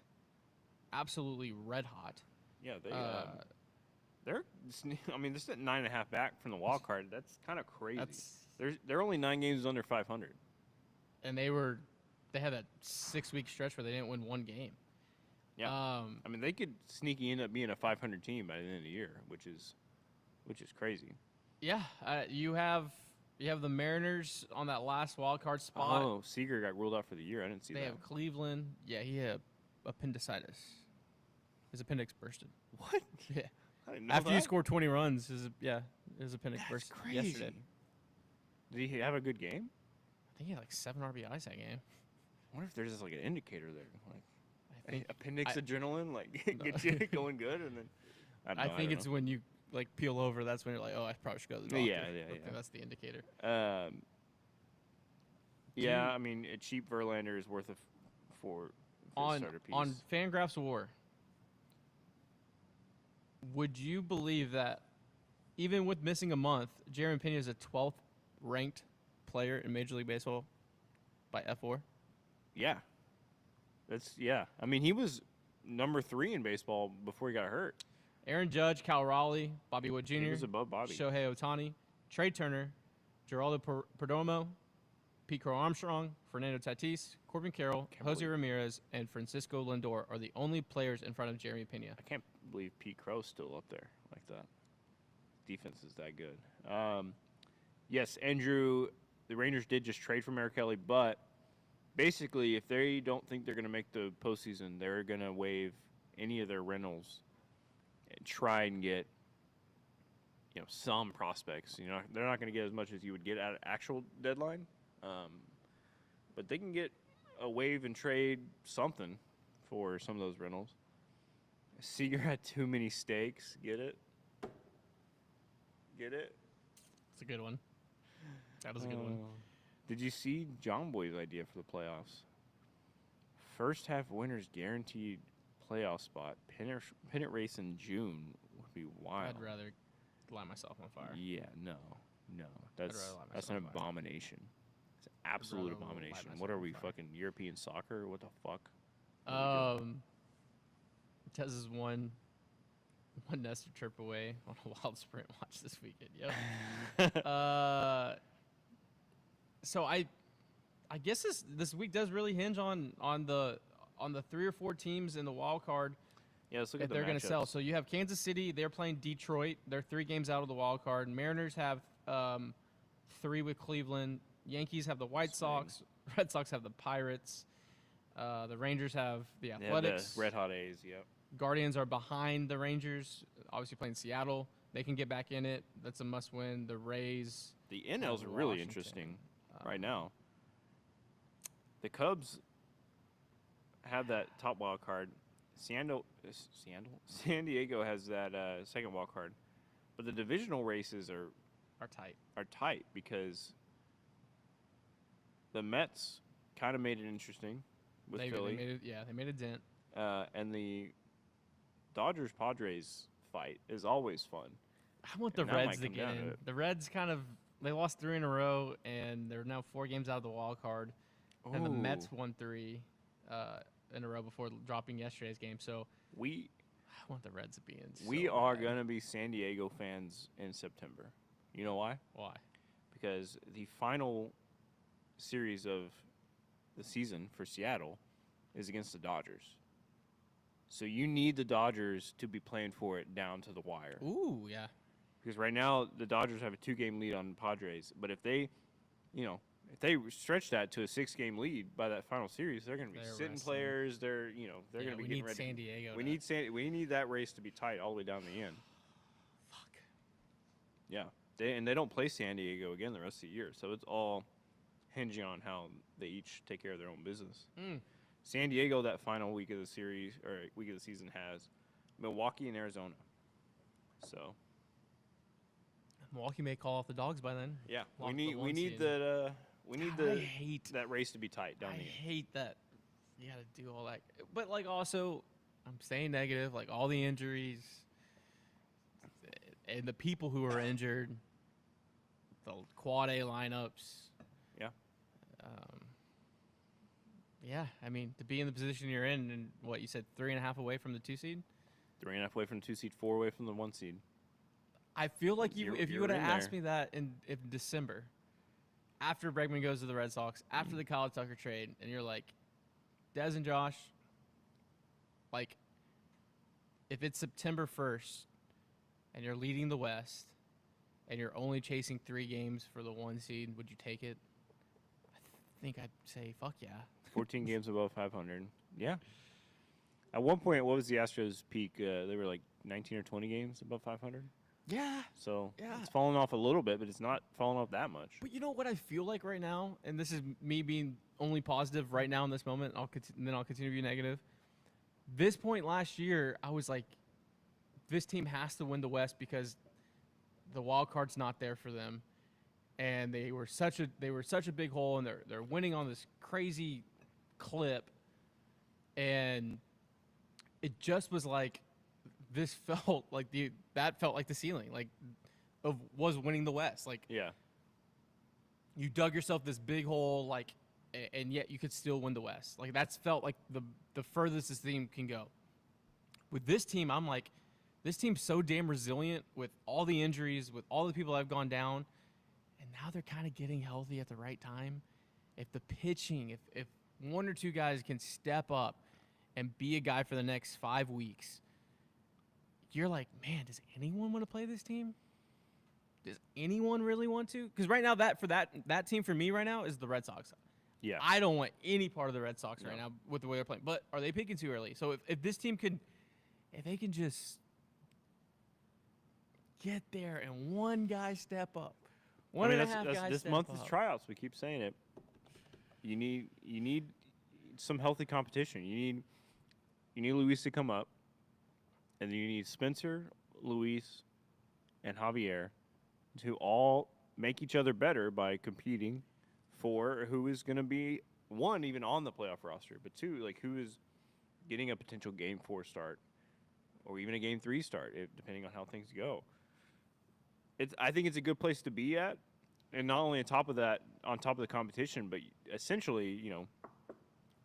Absolutely red hot. Yeah, they're. This is at 9.5 back from the wild card. That's kind of crazy. They're only 9 games under 500. And they had that 6-week stretch where they didn't win one game. Yeah. They could sneaky end up being a 500 team by the end of the year, which is crazy. Yeah, you have the Mariners on that last wild card spot. Oh, Seager got ruled out for the year. I didn't see that. They have Cleveland. Yeah, he had appendicitis. His appendix bursted. What? Yeah. I didn't know After that. you scored 20 runs, his appendix That's burst crazy. yesterday. Did he have a good game? I think he had like 7 RBIs that game. I wonder if there's just like an indicator there, like I think appendix adrenaline, like gets you going good, and then I think it's when you like peel over. That's when you're like, oh, I probably should go to the doctor. Yeah. I think that's the indicator. Yeah, a cheap Verlander is worth for a starter piece. On Fangraphs WAR. Would you believe that even with missing a month, Jeremy Pena is a 12th ranked player in Major League Baseball by F4? Yeah. He was number 3 in baseball before he got hurt. Aaron Judge, Cal Raleigh, Bobby Wood Jr., He was above Bobby. Shohei Ohtani, Trey Turner, Geraldo Perdomo, Pete Crow Armstrong, Fernando Tatis, Corbin Carroll, Jose Ramirez, and Francisco Lindor are the only players in front of Jeremy Pena. believe Pete Crow's still up there like that. Defense is that good. Yes, Andrew, the Rangers did just trade for Merrick Kelly, but basically, if they don't think they're going to make the postseason, they're going to waive any of their rentals and try and get some prospects. They're not going to get as much as you would get at an actual deadline, but they can get a waive and trade something for some of those rentals. Seager had too many stakes. Get it? Get it? It's a good one. That was a good one. Did you see John Boy's idea for the playoffs? First half winners guaranteed playoff spot. Pennant race in June would be wild. I'd rather light myself on fire. Yeah, no. That's an abomination. It's an absolute abomination. What are we, fucking European soccer? What the fuck? Tez is one Nestor trip away on a wild sprint watch this weekend. Yep. So I guess this week does really hinge on the 3 or 4 teams in the wild card. Yeah, let's look that at the they're going to matchups. sell. So you have Kansas City. They're playing Detroit. They're 3 games out of the wild card. Mariners have 3 with Cleveland. Yankees have the White Sox. Red Sox have the Pirates. The Rangers have the Athletics. The Red Hot A's, yep. Guardians are behind the Rangers, obviously playing Seattle. They can get back in it. That's a must-win. The Rays. The NLs are really interesting right now. The Cubs have that top wild card. San Diego has that second wild card. But the divisional races are tight because the Mets kind of made it interesting with Philly. They made a dent. And the Dodgers-Padres fight is always fun. I want the Reds to get in. The Reds they lost 3 in a row, and they're now 4 games out of the wild card. Ooh. And the Mets won 3 in a row before dropping yesterday's game. So I want the Reds to be in. We are going to be San Diego fans in September. You know why? Why? Because the final series of the season for Seattle is against the Dodgers. So you need the Dodgers to be playing for it down to the wire. Ooh, yeah. Because right now the Dodgers have a 2-game lead on the Padres, but if they stretch that to a 6-game lead by that final series, they're going to be sitting players. They're going to be getting ready. San Diego. We need that race to be tight all the way down the end. Fuck. Yeah, they don't play San Diego again the rest of the year, so it's all hinging on how they each take care of their own business. San Diego, that final week of the series or week of the season, has Milwaukee and Arizona. So Milwaukee may call off the Dogs by then. Yeah, we need that race to be tight down the end. I hate that you got to do all that, but also I'm staying negative. All the injuries and the people who are injured, the quad A lineups. Yeah. Yeah, I mean, to be in the position you're in, and what you said, 3.5 away from the 2 seed? 3.5 away from the 2 seed, 4 away from the 1 seed. I feel like if you would have asked me that in December, after Bregman goes to the Red Sox, after the Kyle Tucker trade, and you're like, Dez and Josh, if it's September 1st, and you're leading the West, and you're only chasing 3 games for the 1 seed, would you take it? I think I'd say, fuck yeah. 14 games above 500. Yeah. At one point, what was the Astros' peak? They were 19 or 20 games above 500. Yeah. So it's fallen off a little bit, but it's not fallen off that much. But you know what I feel like right now, and this is me being only positive right now in this moment, and then I'll continue to be negative. This point last year, I was like, this team has to win the West because the wild card's not there for them. And they were such a big hole, and they're winning on this crazy clip, and it just was this felt like that felt like the ceiling was winning the West. Yeah, you dug yourself this big hole, and yet you could still win the West. That's felt like the furthest this team can go. With this team, I'm like, this team's so damn resilient with all the injuries, with all the people that have gone down. And now they're kind of getting healthy at the right time. If the pitching, if 1 or 2 guys can step up and be a guy for the next 5 weeks, you're like, man, does anyone want to play this team? Does anyone really want to? Because right now, that team for me right now is the Red Sox. Yeah. I don't want any part of the Red Sox right No. now with the way they're playing. But are they picking too early? So if this team if they can just get there and one guy step up, one and a half guys this step month up. is tryouts. We keep saying it. You need some healthy competition. You need Luis to come up, and then you need Spencer, Luis, and Javier to all make each other better by competing for who is going to be, one, even on the playoff roster, but two, like who is getting a potential Game 4 start or even a Game 3 start, depending on how things go. I think it's a good place to be at, and not only on top of the competition, but essentially,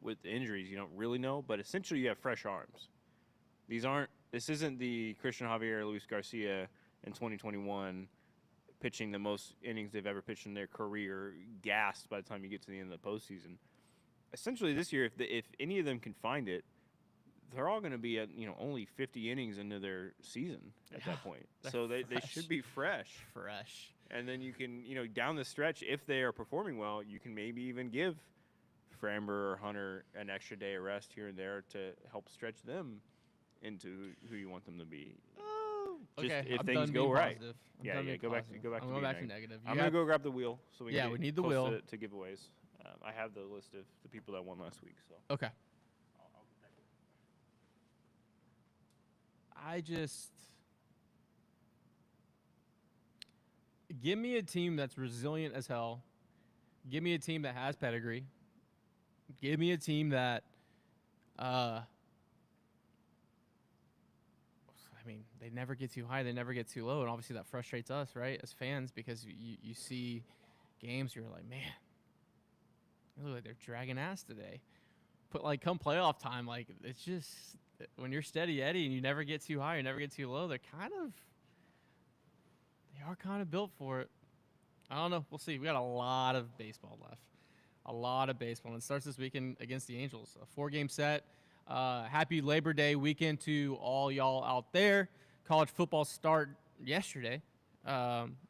with injuries, you don't really know, but essentially you have fresh arms. This isn't the Christian Javier, Luis Garcia in 2021 pitching the most innings they've ever pitched in their career, gassed by the time you get to the end of the postseason. Essentially this year, if any of them can find it, they're all going to be at only 50 innings into their season at that point. So they should be fresh. And then you can, down the stretch, if they are performing well, you can maybe even give Framber or Hunter an extra day of rest here and there to help stretch them into who you want them to be. Just okay, if I'm things done go being right. positive. Go back I'm to going back to being negative. I'm going to go grab the wheel so we can we get need the close wheel to giveaways. I have the list of the people that won last week. So Okay. I'll get that. Give me a team that's resilient as hell. Give me a team that has pedigree. Give me a team that, they never get too high, they never get too low, and obviously that frustrates us, right, as fans, because you see games, you're like, man, they look like they're dragging ass today. But come playoff time, it's just when you're steady Eddie and you never get too high, you never get too low, they are kind of built for it. I don't know. We'll see. We got a lot of baseball left. A lot of baseball. And it starts this weekend against the Angels. A 4-game set. Happy Labor Day weekend to all y'all out there. College football start yesterday.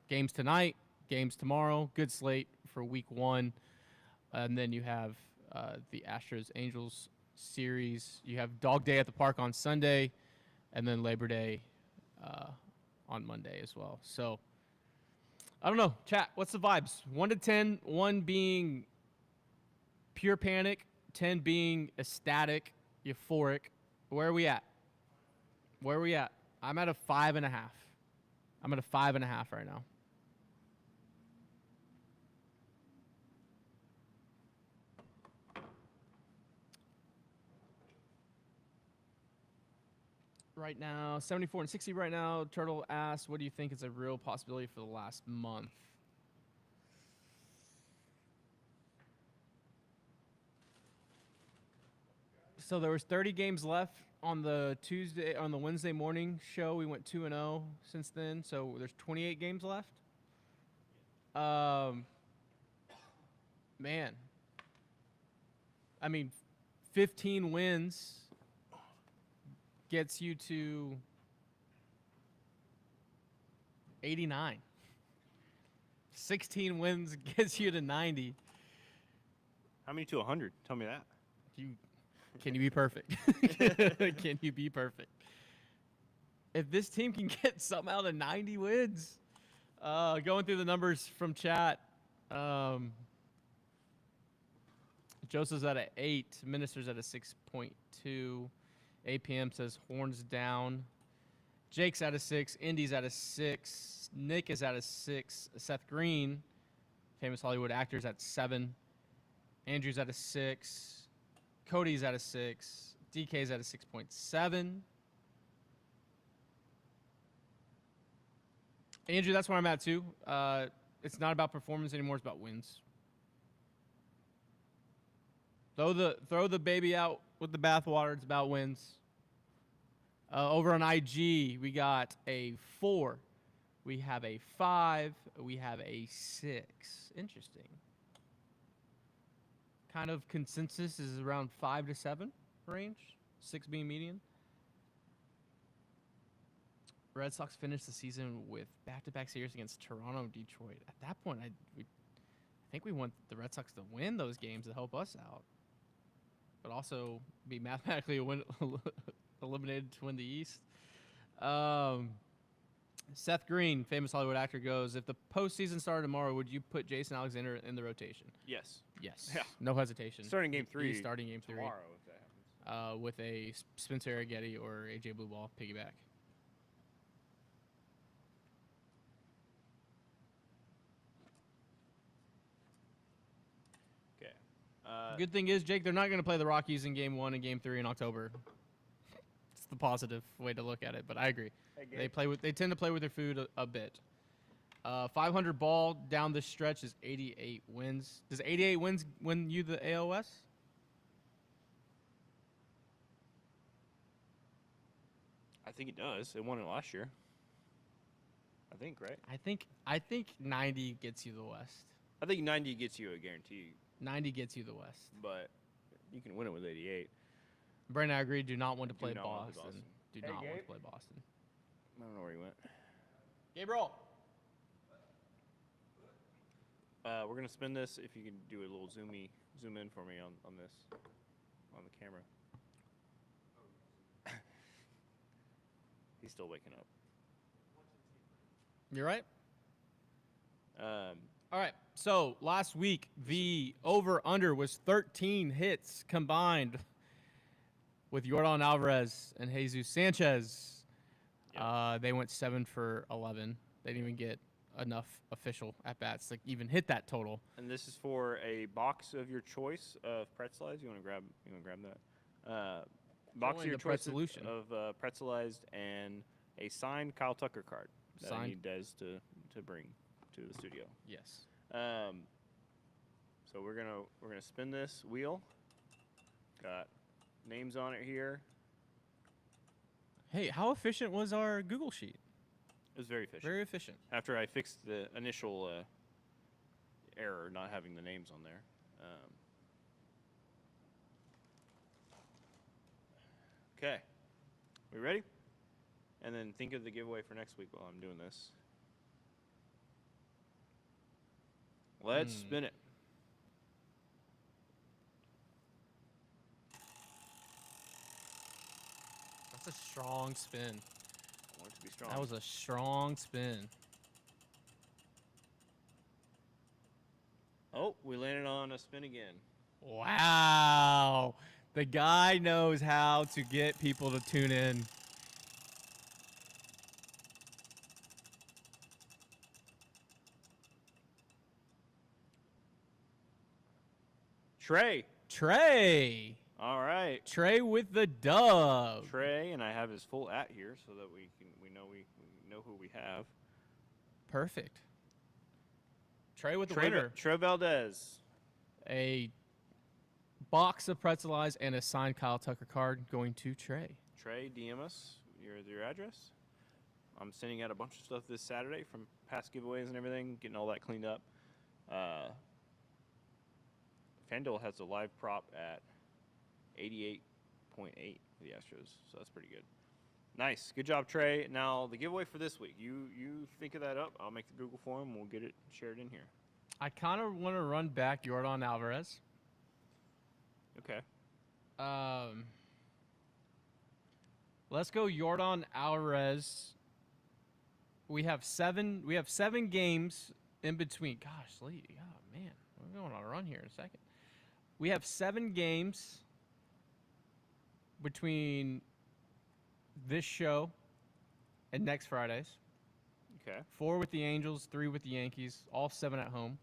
Games tonight. Games tomorrow. Good slate for week 1. And then you have the Astros-Angels series. You have Dog Day at the Park on Sunday. And then Labor Day on Monday as well. So, I don't know. Chat, what's the vibes? 1 to 10, 1 being pure panic, 10 being ecstatic, euphoric. Where are we at? I'm at a 5.5. I'm at a 5.5 right now. Right now, 74 and 60 right now. Turtle asks, what do you think is a real possibility for the last month? So there was 30 games left on the Wednesday morning show. We went 2-0 since then. So there's 28 games left. Man. 15 wins gets you to 89. 16 wins gets you to 90. How many to 100? Tell me that. Can you be perfect? Can you be perfect? If this team can get somehow to 90 wins, going through the numbers from chat, Joseph's at an 8, Minister's at a 6.2. APM says horns down. Jake's at a 6. Indy's at a 6. Nick is at a 6. Seth Green, famous Hollywood actor's at 7. Andrew's at a 6. Cody's at a 6. DK's at a 6.7. Andrew, that's where I'm at too. It's not about performance anymore. It's about wins. Throw the baby out with the bathwater. It's about wins. Over on IG, we got a 4. We have a 5. We have a 6. Interesting. Kind of consensus is around 5 to 7 range. 6 being median. Red Sox finished the season with back-to-back series against Toronto and Detroit. At that point, I think we want the Red Sox to win those games to help us out, but also be mathematically eliminated to win the East. Seth Green, famous Hollywood actor, goes, if the postseason started tomorrow, would you put Jason Alexander in the rotation? Yes. Yes. Yeah. No hesitation. Starting game 3. He's starting game 3. Tomorrow, if that happens. With a Spencer Arrighetti or AJ Blue Ball piggyback. Okay. Good thing is, Jake, they're not going to play the Rockies in game 1 and game 3 in October. It's the positive way to look at it, but I agree. They tend to play with their food a bit. 500 ball down the stretch is 88 wins. Does 88 wins win you the AOS? I think it does. It won it last year. I think, right? I think 90 gets you the West. I think 90 gets you a guarantee. 90 gets you the West. But you can win it with 88. Brandon, I agree. Do not want to play not want to Boston. Boston. Do Hey, not want to Gabe. play Boston. I don't know where he went. Gabriel. We're going to spin this. If you can do a little zoom in for me on this, on the camera. He's still waking up. You're right. All right. So last week, the over-under was 13 hits combined with Yordan Alvarez and Jesus Sanchez. Yep. They went 7 for 11. They didn't even get enough official at-bats to even hit that total. And this is for a box of your choice of pretzelized. You want to grab that? Box of Join your the choice Pretzelution. of pretzelized and a signed Kyle Tucker card that I Signed. need Des to bring to the studio. Yes. So we're gonna spin this wheel. Got names on it here. Hey, how efficient was our Google sheet? It was very efficient. Very efficient. After I fixed the initial error, not having the names on there. Okay, we ready? And then think of the giveaway for next week while I'm doing this. Let's spin it. That's a strong spin. I want it to be strong. That was a strong spin. Oh, we landed on a spin again. Wow. The guy knows how to get people to tune in. Trey. All right. Trey with the dub. Trey, and I have his full @ here so that we know who we have. Perfect. Trey with the winner. Trey Valdez. A box of pretzelized and a signed Kyle Tucker card going to Trey. Trey, DM us your address. I'm sending out a bunch of stuff this Saturday from past giveaways and everything, getting all that cleaned up. FanDuel has a live prop at 88.8 for the Astros, so that's pretty good. Nice. Good job, Trey. Now, the giveaway for this week. You think of that up. I'll make the Google form. We'll get it shared in here. I kind of want to run back Yordan Alvarez. Okay. Let's go Yordan Alvarez. We have seven games in between. Gosh, lady. Oh, man. We're going on a run here in a second. We have 7 games between this show and next Friday's. Okay. 4 with the Angels, 3 with the Yankees, all 7 at home.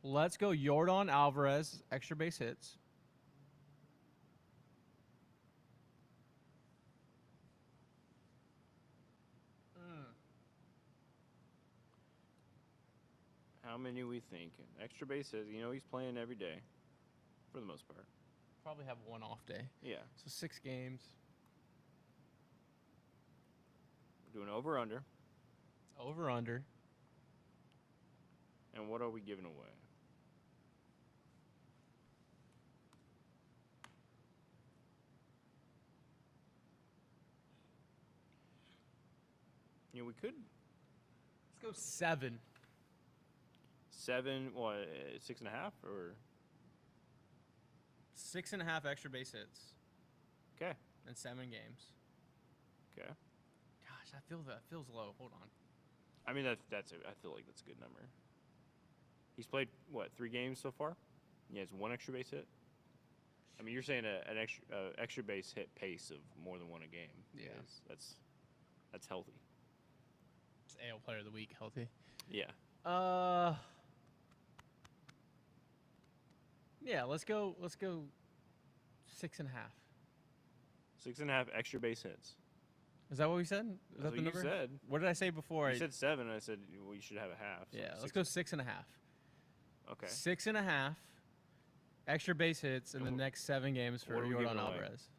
Let's go Yordan Alvarez, extra base hits. How many we thinking? Extra base hits. You know he's playing every day, for the most part. Probably have one off day. Yeah. So 6 games. We're doing over under. Over under. And what are we giving away? You know, we could Let's go 7. 7, what, 6.5 or 6.5 extra base hits okay, in 7 games. okay. Gosh, that feels low. Hold on. I mean, I feel like that's a good number. He's played what 3 games so far? He has 1 extra base hit. I mean, you're saying an extra base hit pace of more than 1 a game. Yeah. That's healthy. It's AL Player of the Week, healthy. Yeah. Yeah, let's go 6.5. 6.5 extra base hits. Is that what we said? Is That's that what the number? you said. What did I say before? You said 7, and I said well, you should have a half. So Yeah, let's 6. go 6.5. Okay. 6.5 extra base hits in the And next 7 games for what are we Jordan giving away? Alvarez.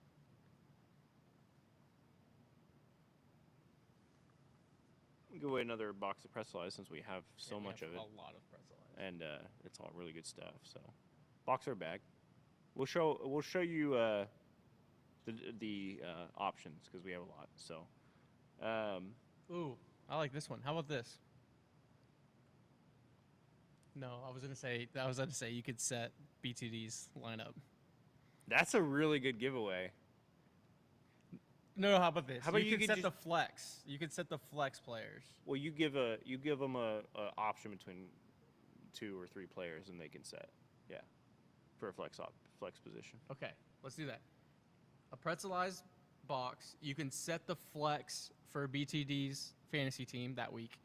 Give away another box of pretzel ice since we have so much of it, A lot of pretzel ice. and it's all really good stuff. So, box or bag. We'll show you the options because we have a lot. So, Ooh, I like this one. How about this? No, I was gonna say you could set BTD's lineup. that's a really good giveaway. No, how about this? How about you could could set just- the flex? You could set the flex players. Well, you give them a option between 2 or 3 players, and they can set, yeah, for a flex position. Okay, let's do that. A pretzelized box. You can set the flex for BTD's fantasy team that week,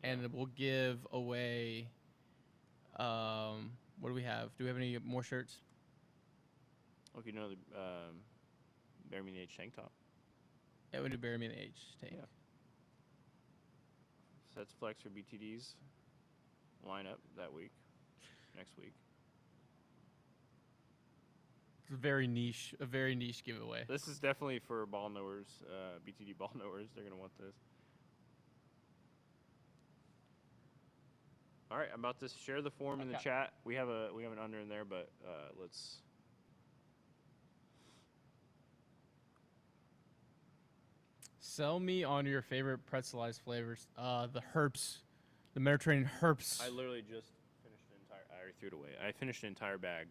and we'll give away. What do we have? Do we have any more shirts? Okay, you know the Bear Me the Age tank top. Yeah, we do Bury Me in the Age tank. Yeah. Sets flex for BTD's lineup that week, next week. It's a very niche giveaway. This is definitely for ball knowers, BTD ball knowers. They're gonna want this. All right, I'm about to share the form in the Okay. chat. We have an under in there, but let's. Sell me on your favorite pretzelized flavors. The herps, the Mediterranean herps. I literally just finished an entire. I already threw it away. I finished an entire bag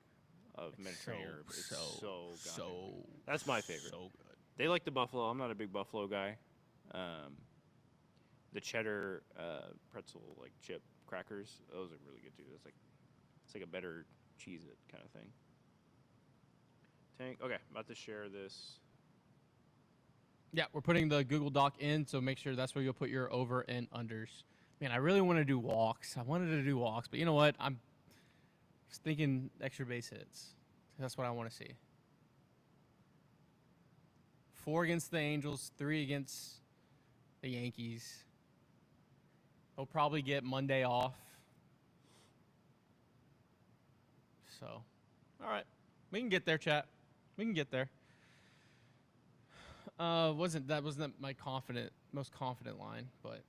of Mediterranean herb. It's so goddamn good. That's my favorite. So good. They like the buffalo. I'm not a big buffalo guy. The cheddar pretzel like chip crackers, those are really good too. It's like a better Cheez-It kind of thing. Tank. Okay, about to share this. Yeah, we're putting the Google Doc in, so make sure that's where you'll put your over and unders. Man, I really want to do walks. I wanted to do walks, but you know what? I'm just thinking extra base hits. That's what I want to see. 4 against the Angels, 3 against the Yankees. He'll probably get Monday off. So, all right. We can get there, chat. We can get there. Wasn't my most confident line, but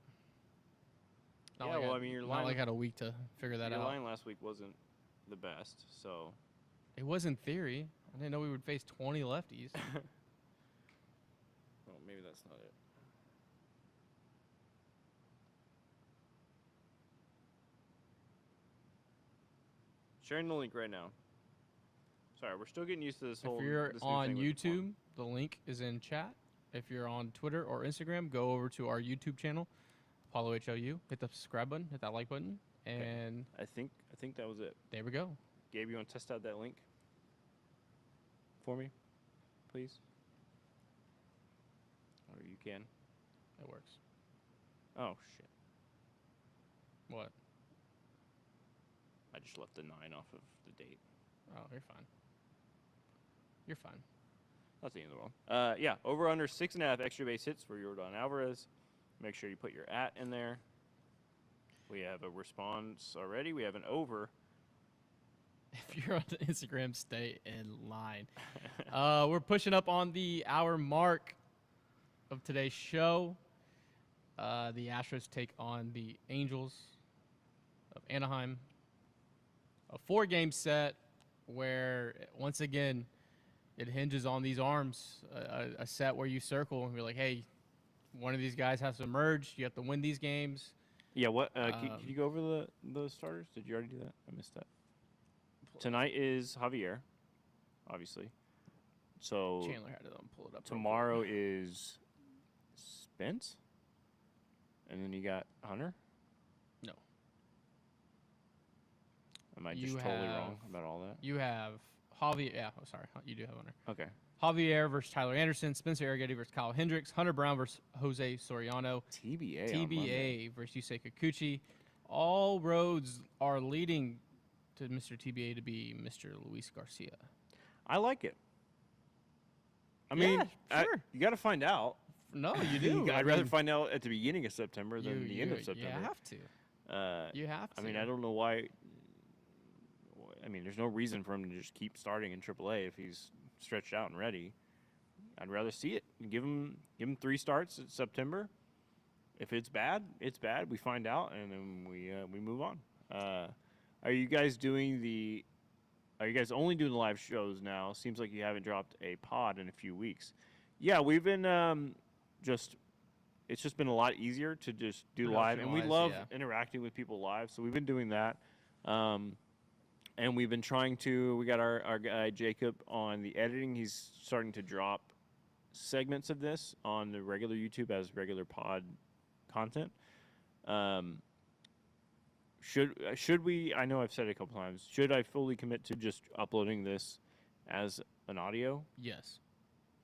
not Yeah, like well, I mean, your line. not like I had a week to figure that Your out. line last week wasn't the best, so. It was in theory. I didn't know we would face 20 lefties. Oh, maybe that's not it. Sharing the link right now. Sorry, we're still getting used to this whole. If you're this new on thing with the form. YouTube, the link is in chat. If you're on Twitter or Instagram, go over to our YouTube channel, Apollo HLU. Hit the subscribe button, hit that like button, and I think that was it. there we go. Gabe, you want to test out that link for me, please? Or you can. It works. Oh shit! What? I just left the 9 off of the date. Oh, you're fine. You're fine. That's the end of the world. Yeah, over under 6.5 extra base hits for Jordan Alvarez. Make sure you put your @ in there. We have a response already. We have an over. If you're on Instagram, stay in line. We're pushing up on the hour mark of today's show. The Astros take on the Angels of Anaheim. A 4-game set where, once again, it hinges on these arms. A set where you circle and you're like, hey, one of these guys has to emerge. You have to win these games. Yeah. What? Can you go over the starters? Did you already do that? I missed that. Tonight is Javier, obviously. So Chandler had to pull it up. tomorrow is Spence, and then you got Hunter. No. Am I just totally wrong about all that? You have Javier. Yeah. Oh, sorry. You do have Hunter. Okay. Javier versus Tyler Anderson. Spencer Arrighetti versus Kyle Hendricks. Hunter Brown versus Jose Soriano. TBA versus Yusei Kikuchi. All roads are leading to Mr. TBA to be Mr. Luis Garcia. I like it. I mean, sure. You got to find out. No, you do. I'd rather find out at the beginning of September than the end of September. You have to. You have to. I mean, I don't know why. I mean, there's no reason for him to just keep starting in AAA if he's stretched out and ready. I'd rather see it. Give him 3 starts in September. If it's bad, it's bad. We find out and then we move on. Are you guys only doing live shows now? Seems like you haven't dropped a pod in a few weeks. Yeah, we've been it's just been a lot easier to just do live, and we love interacting with people live. So we've been doing that, and we've been trying to. We got our guy Jacob on the editing. He's starting to drop segments of this on the regular YouTube as regular pod content. Should we? I know I've said it a couple times. Should I fully commit to just uploading this as an audio? Yes.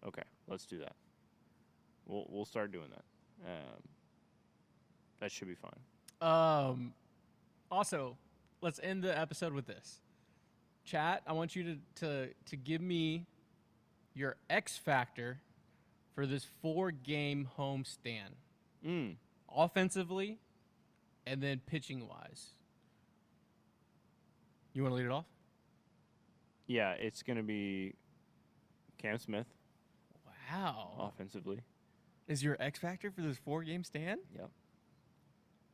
Okay, let's do that. We'll start doing that. That should be fine. Also, let's end the episode with this. Chat, I want you to give me your X factor for this 4-game homestand. Offensively, and then pitching wise. You want to lead it off? Yeah, it's going to be Cam Smith. Wow. Offensively. Is your X factor for this 4-game stand? Yep.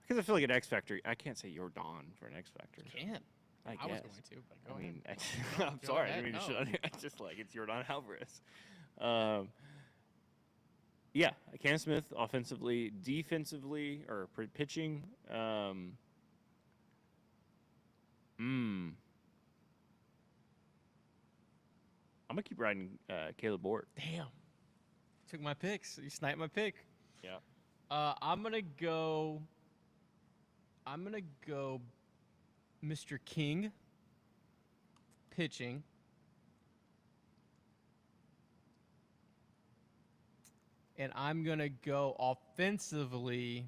Because I feel like an X factor, I can't say Jordan for an X factor. You can. I guess. was going to, but go ahead. I'm sorry. Ahead, I mean, no. it's just like it's Jordan Alvarez. Yeah, Cam Smith offensively, defensively, or pitching. I'm gonna keep riding Caleb Bort. Damn. Took my picks. You sniped my pick. Yeah. I'm gonna go Mr. King pitching. And I'm gonna go offensively.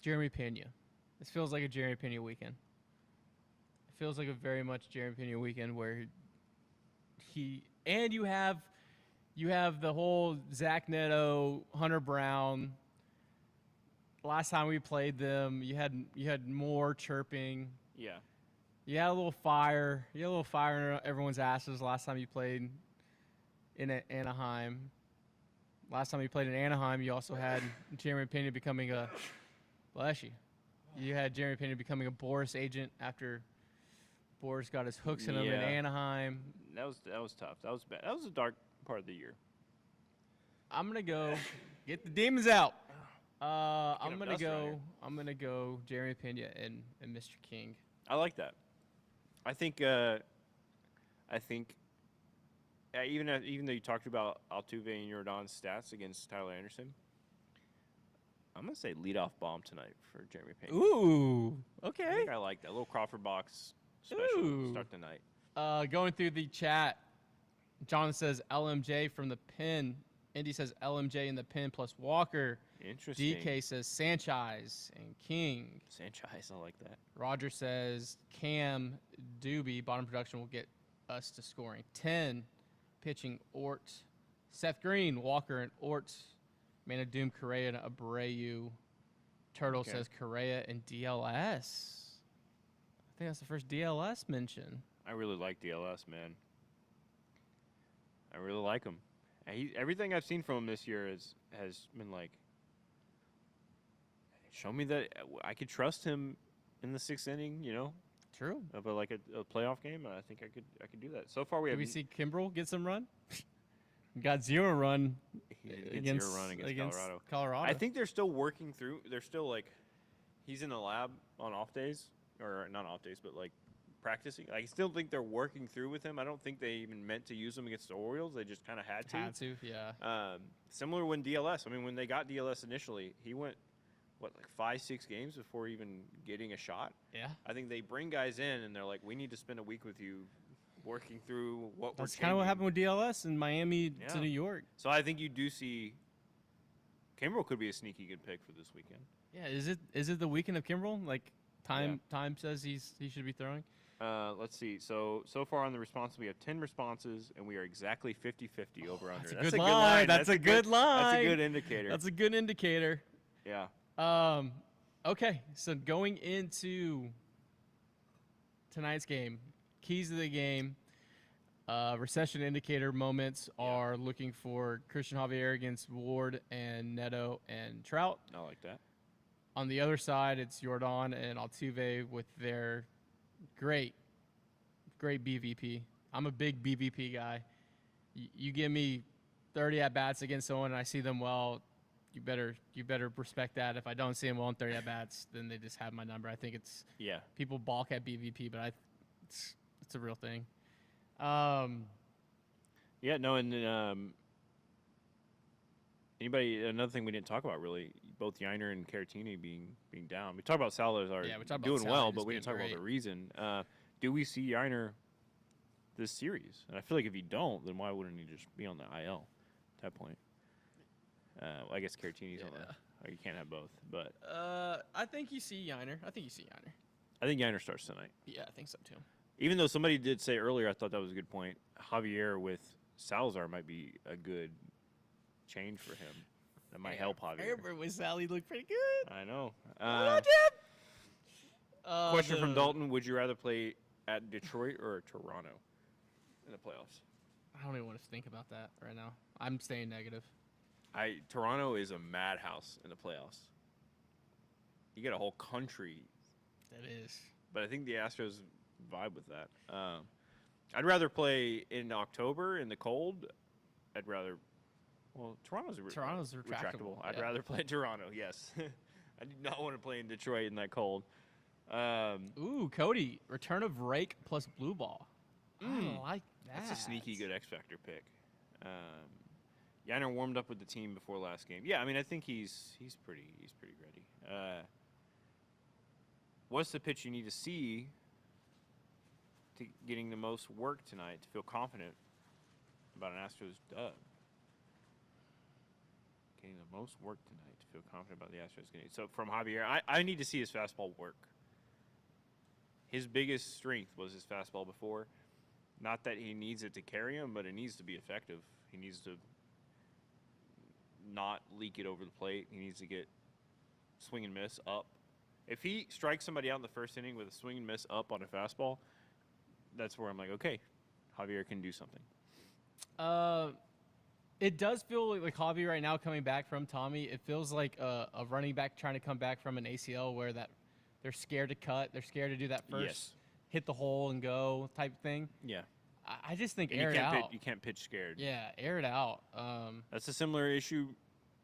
Jeremy Pena. This feels like a Jeremy Pena weekend. It feels like a very much Jeremy Pena weekend where you have the whole Zach Neto, Hunter Brown. Last time we played them, you had more chirping. Yeah. You had a little fire. You had a little fire in everyone's asses last time you played in Anaheim. Last time you played in Anaheim, you also had Jeremy Pena becoming a Leshy. You had Jeremy Pena becoming a Boris agent after Boris got his hooks in him in Anaheim. That was tough. That was bad. That was a dark part of the year. I'm gonna go get the demons out. I'm gonna go Jeremy Pena and Mr. King. I like that. I think even though you talked about Altuve and Jordan's stats against Tyler Anderson, I'm gonna say leadoff bomb tonight for Jeremy Pena. Ooh, okay. I think I like that little Crawford box special to start the night. Going through the chat, John says LMJ from the pin. Indy says LMJ in the pin plus Walker. Interesting. DK says Sanchez and King. Sanchez, I like that. Roger says Cam Doobie, bottom production, will get us to scoring 10. Pitching Ort. Seth Green, Walker, and Ort. Man of Doom, Correa, and Abreu. Turtle says Correa and DLS. I think that's the first DLS mention. I really like DLS, man. I really like him. Everything I've seen from him this year has been like, show me that I could trust him in the 6th inning, you know? True. of a playoff game. I think I could do that. So far, we Did have we see Kimbrel get some run? Got 0 run he didn't get against, 0 run against Colorado. Colorado. I think they're still working through. They're still like, he's in the lab on off days, or not off days, but like practicing. I still think they're working through with him. I don't think they even meant to use him against the Orioles. They just kind of had to. Had to, yeah. Similar when DLS. I mean, when they got DLS initially, he went like 5-6 games before even getting a shot. Yeah. I think they bring guys in and they're like, we need to spend a week with you working through what That's we're kind of what changing. happened with DLS in Miami to New York. So I think you do see Kimbrel could be a sneaky good pick for this weekend. Yeah, is it the weekend of Kimbrel? Like time says he should be throwing. Let's see. So far on the responses, we have 10 responses, and we are exactly 50-50 over under. That's a good line. That's a good line. That's a good indicator. That's a good indicator. Yeah. Okay, so going into tonight's game, keys of the game, recession indicator moments are looking for Christian Javier against Ward and Neto and Trout. I like that. On the other side, it's Jordan and Altuve with their great BVP. I'm a big BVP guy. You give me 30 at-bats against someone and I see them well, you better respect that. If I don't see them well in 30 at-bats, then they just have my number. I think it's people balk at BVP, but it's a real thing. Another thing we didn't talk about really, both Yiner and Caratini being down. We talked about Salazar doing well, but we didn't talk about the reason. Do we see Yiner this series? And I feel like if you don't, then why wouldn't he just be on the IL at that point? I guess Caratini's on the. You can't have both, but I think you see Yiner. I think Yiner starts tonight. Yeah, I think so too. Even though somebody did say earlier, I thought that was a good point. Javier with Salazar might be a good change for him. That might help Javier. Remember when Sally looked pretty good? I know. Jim? Question from Dalton: would you rather play at Detroit or Toronto in the playoffs? I don't even want to think about that right now. I'm staying negative. Toronto is a madhouse in the playoffs. You get a whole country. That is. But I think the Astros vibe with that. I'd rather play in October in the cold. Toronto's retractable. I'd rather play in Toronto, yes. I do not want to play in Detroit in that cold. Ooh, Cody, return of Rake plus blue ball. I like that. That's a sneaky good X Factor pick. Yiner warmed up with the team before last game. Yeah, I mean, I think he's pretty ready. What's the pitch you need to see to getting the most work tonight to feel confident about an Astros dub? Getting the most work tonight to feel confident about the Astros getting. So from Javier, I need to see his fastball work. His biggest strength was his fastball before. Not that he needs it to carry him, but it needs to be effective. He needs to not leak it over the plate. He needs to get swing and miss up. If he strikes somebody out in the first inning with a swing and miss up on a fastball, that's where I'm like, okay, Javier can do something. It does feel like Javier right now coming back from Tommy. It feels like a running back trying to come back from an ACL where they're scared to cut. They're scared to do that first hit the hole and go type thing. Yeah. I just think air it out. You can't pitch scared. Yeah, air it out. That's a similar issue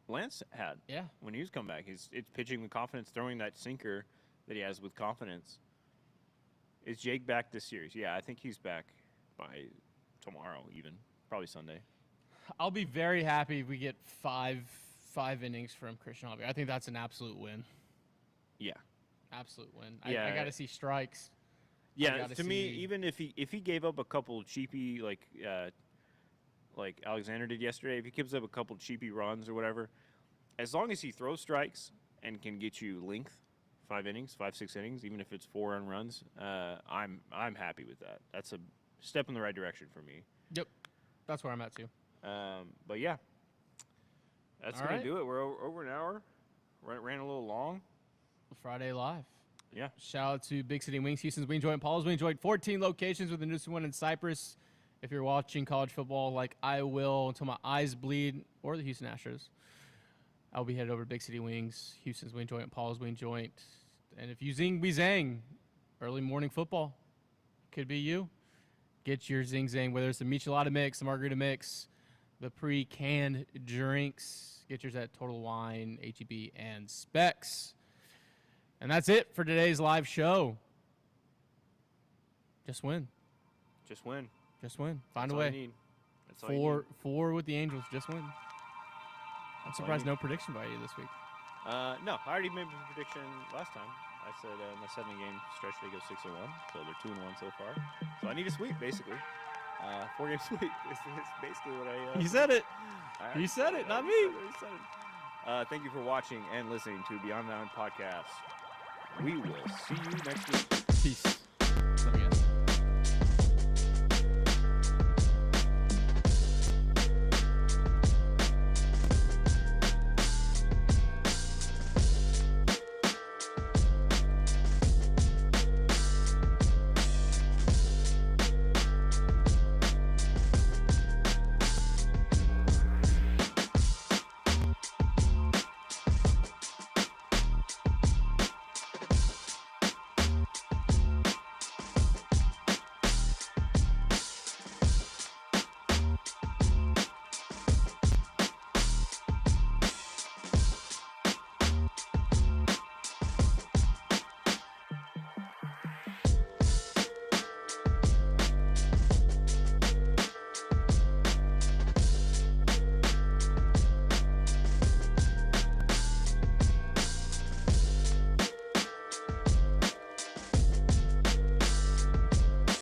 Lance had. Yeah. When he was coming back. It's pitching with confidence, throwing that sinker that he has with confidence. Is Jake back this series? Yeah, I think he's back by tomorrow even. Probably Sunday. I'll be very happy if we get five innings from Christian Javier. I think that's an absolute win. Yeah. Absolute win. Yeah. I got to see strikes. Yeah, to me, even if he gave up a couple cheapy like Alexander did yesterday, if he gives up a couple cheapy runs or whatever, as long as he throws strikes and can get you length, 5 innings, 5-6 innings, even if it's 4 run runs, I'm happy with that. That's a step in the right direction for me. Yep, that's where I'm at too. But yeah, that's gonna do it. We're over an hour. Ran a little long. Friday Live. Yeah. Shout out to Big City Wings, Houston's Wing Joint, Paul's Wing Joint, 14 locations with the newest one in Cypress. If you're watching college football like I will until my eyes bleed, or the Houston Astros, I'll be headed over to Big City Wings, Houston's Wing Joint, Paul's Wing Joint. And if you zing, we zang. early morning football. Could be you. Get your Zing Zang, whether it's a michelada mix, a margarita mix, the pre-canned drinks. Get yours at Total Wine, HEB, and Specs. And that's it for today's live show. Just win. Just win. Just win. Find That's a all you way. need. That's all you need. Four with the Angels. Just win. I'm surprised no prediction by you this week. No, I already made my prediction last time. I said my 7-game stretch they go 6-1, so they're 2-1 so far. So I need a sweep, basically. 4-game sweep is basically what I. You said it. You said it, not me. Thank you for watching and listening to Beyond the Mountain podcast. We will see you next week. Peace. Love you guys.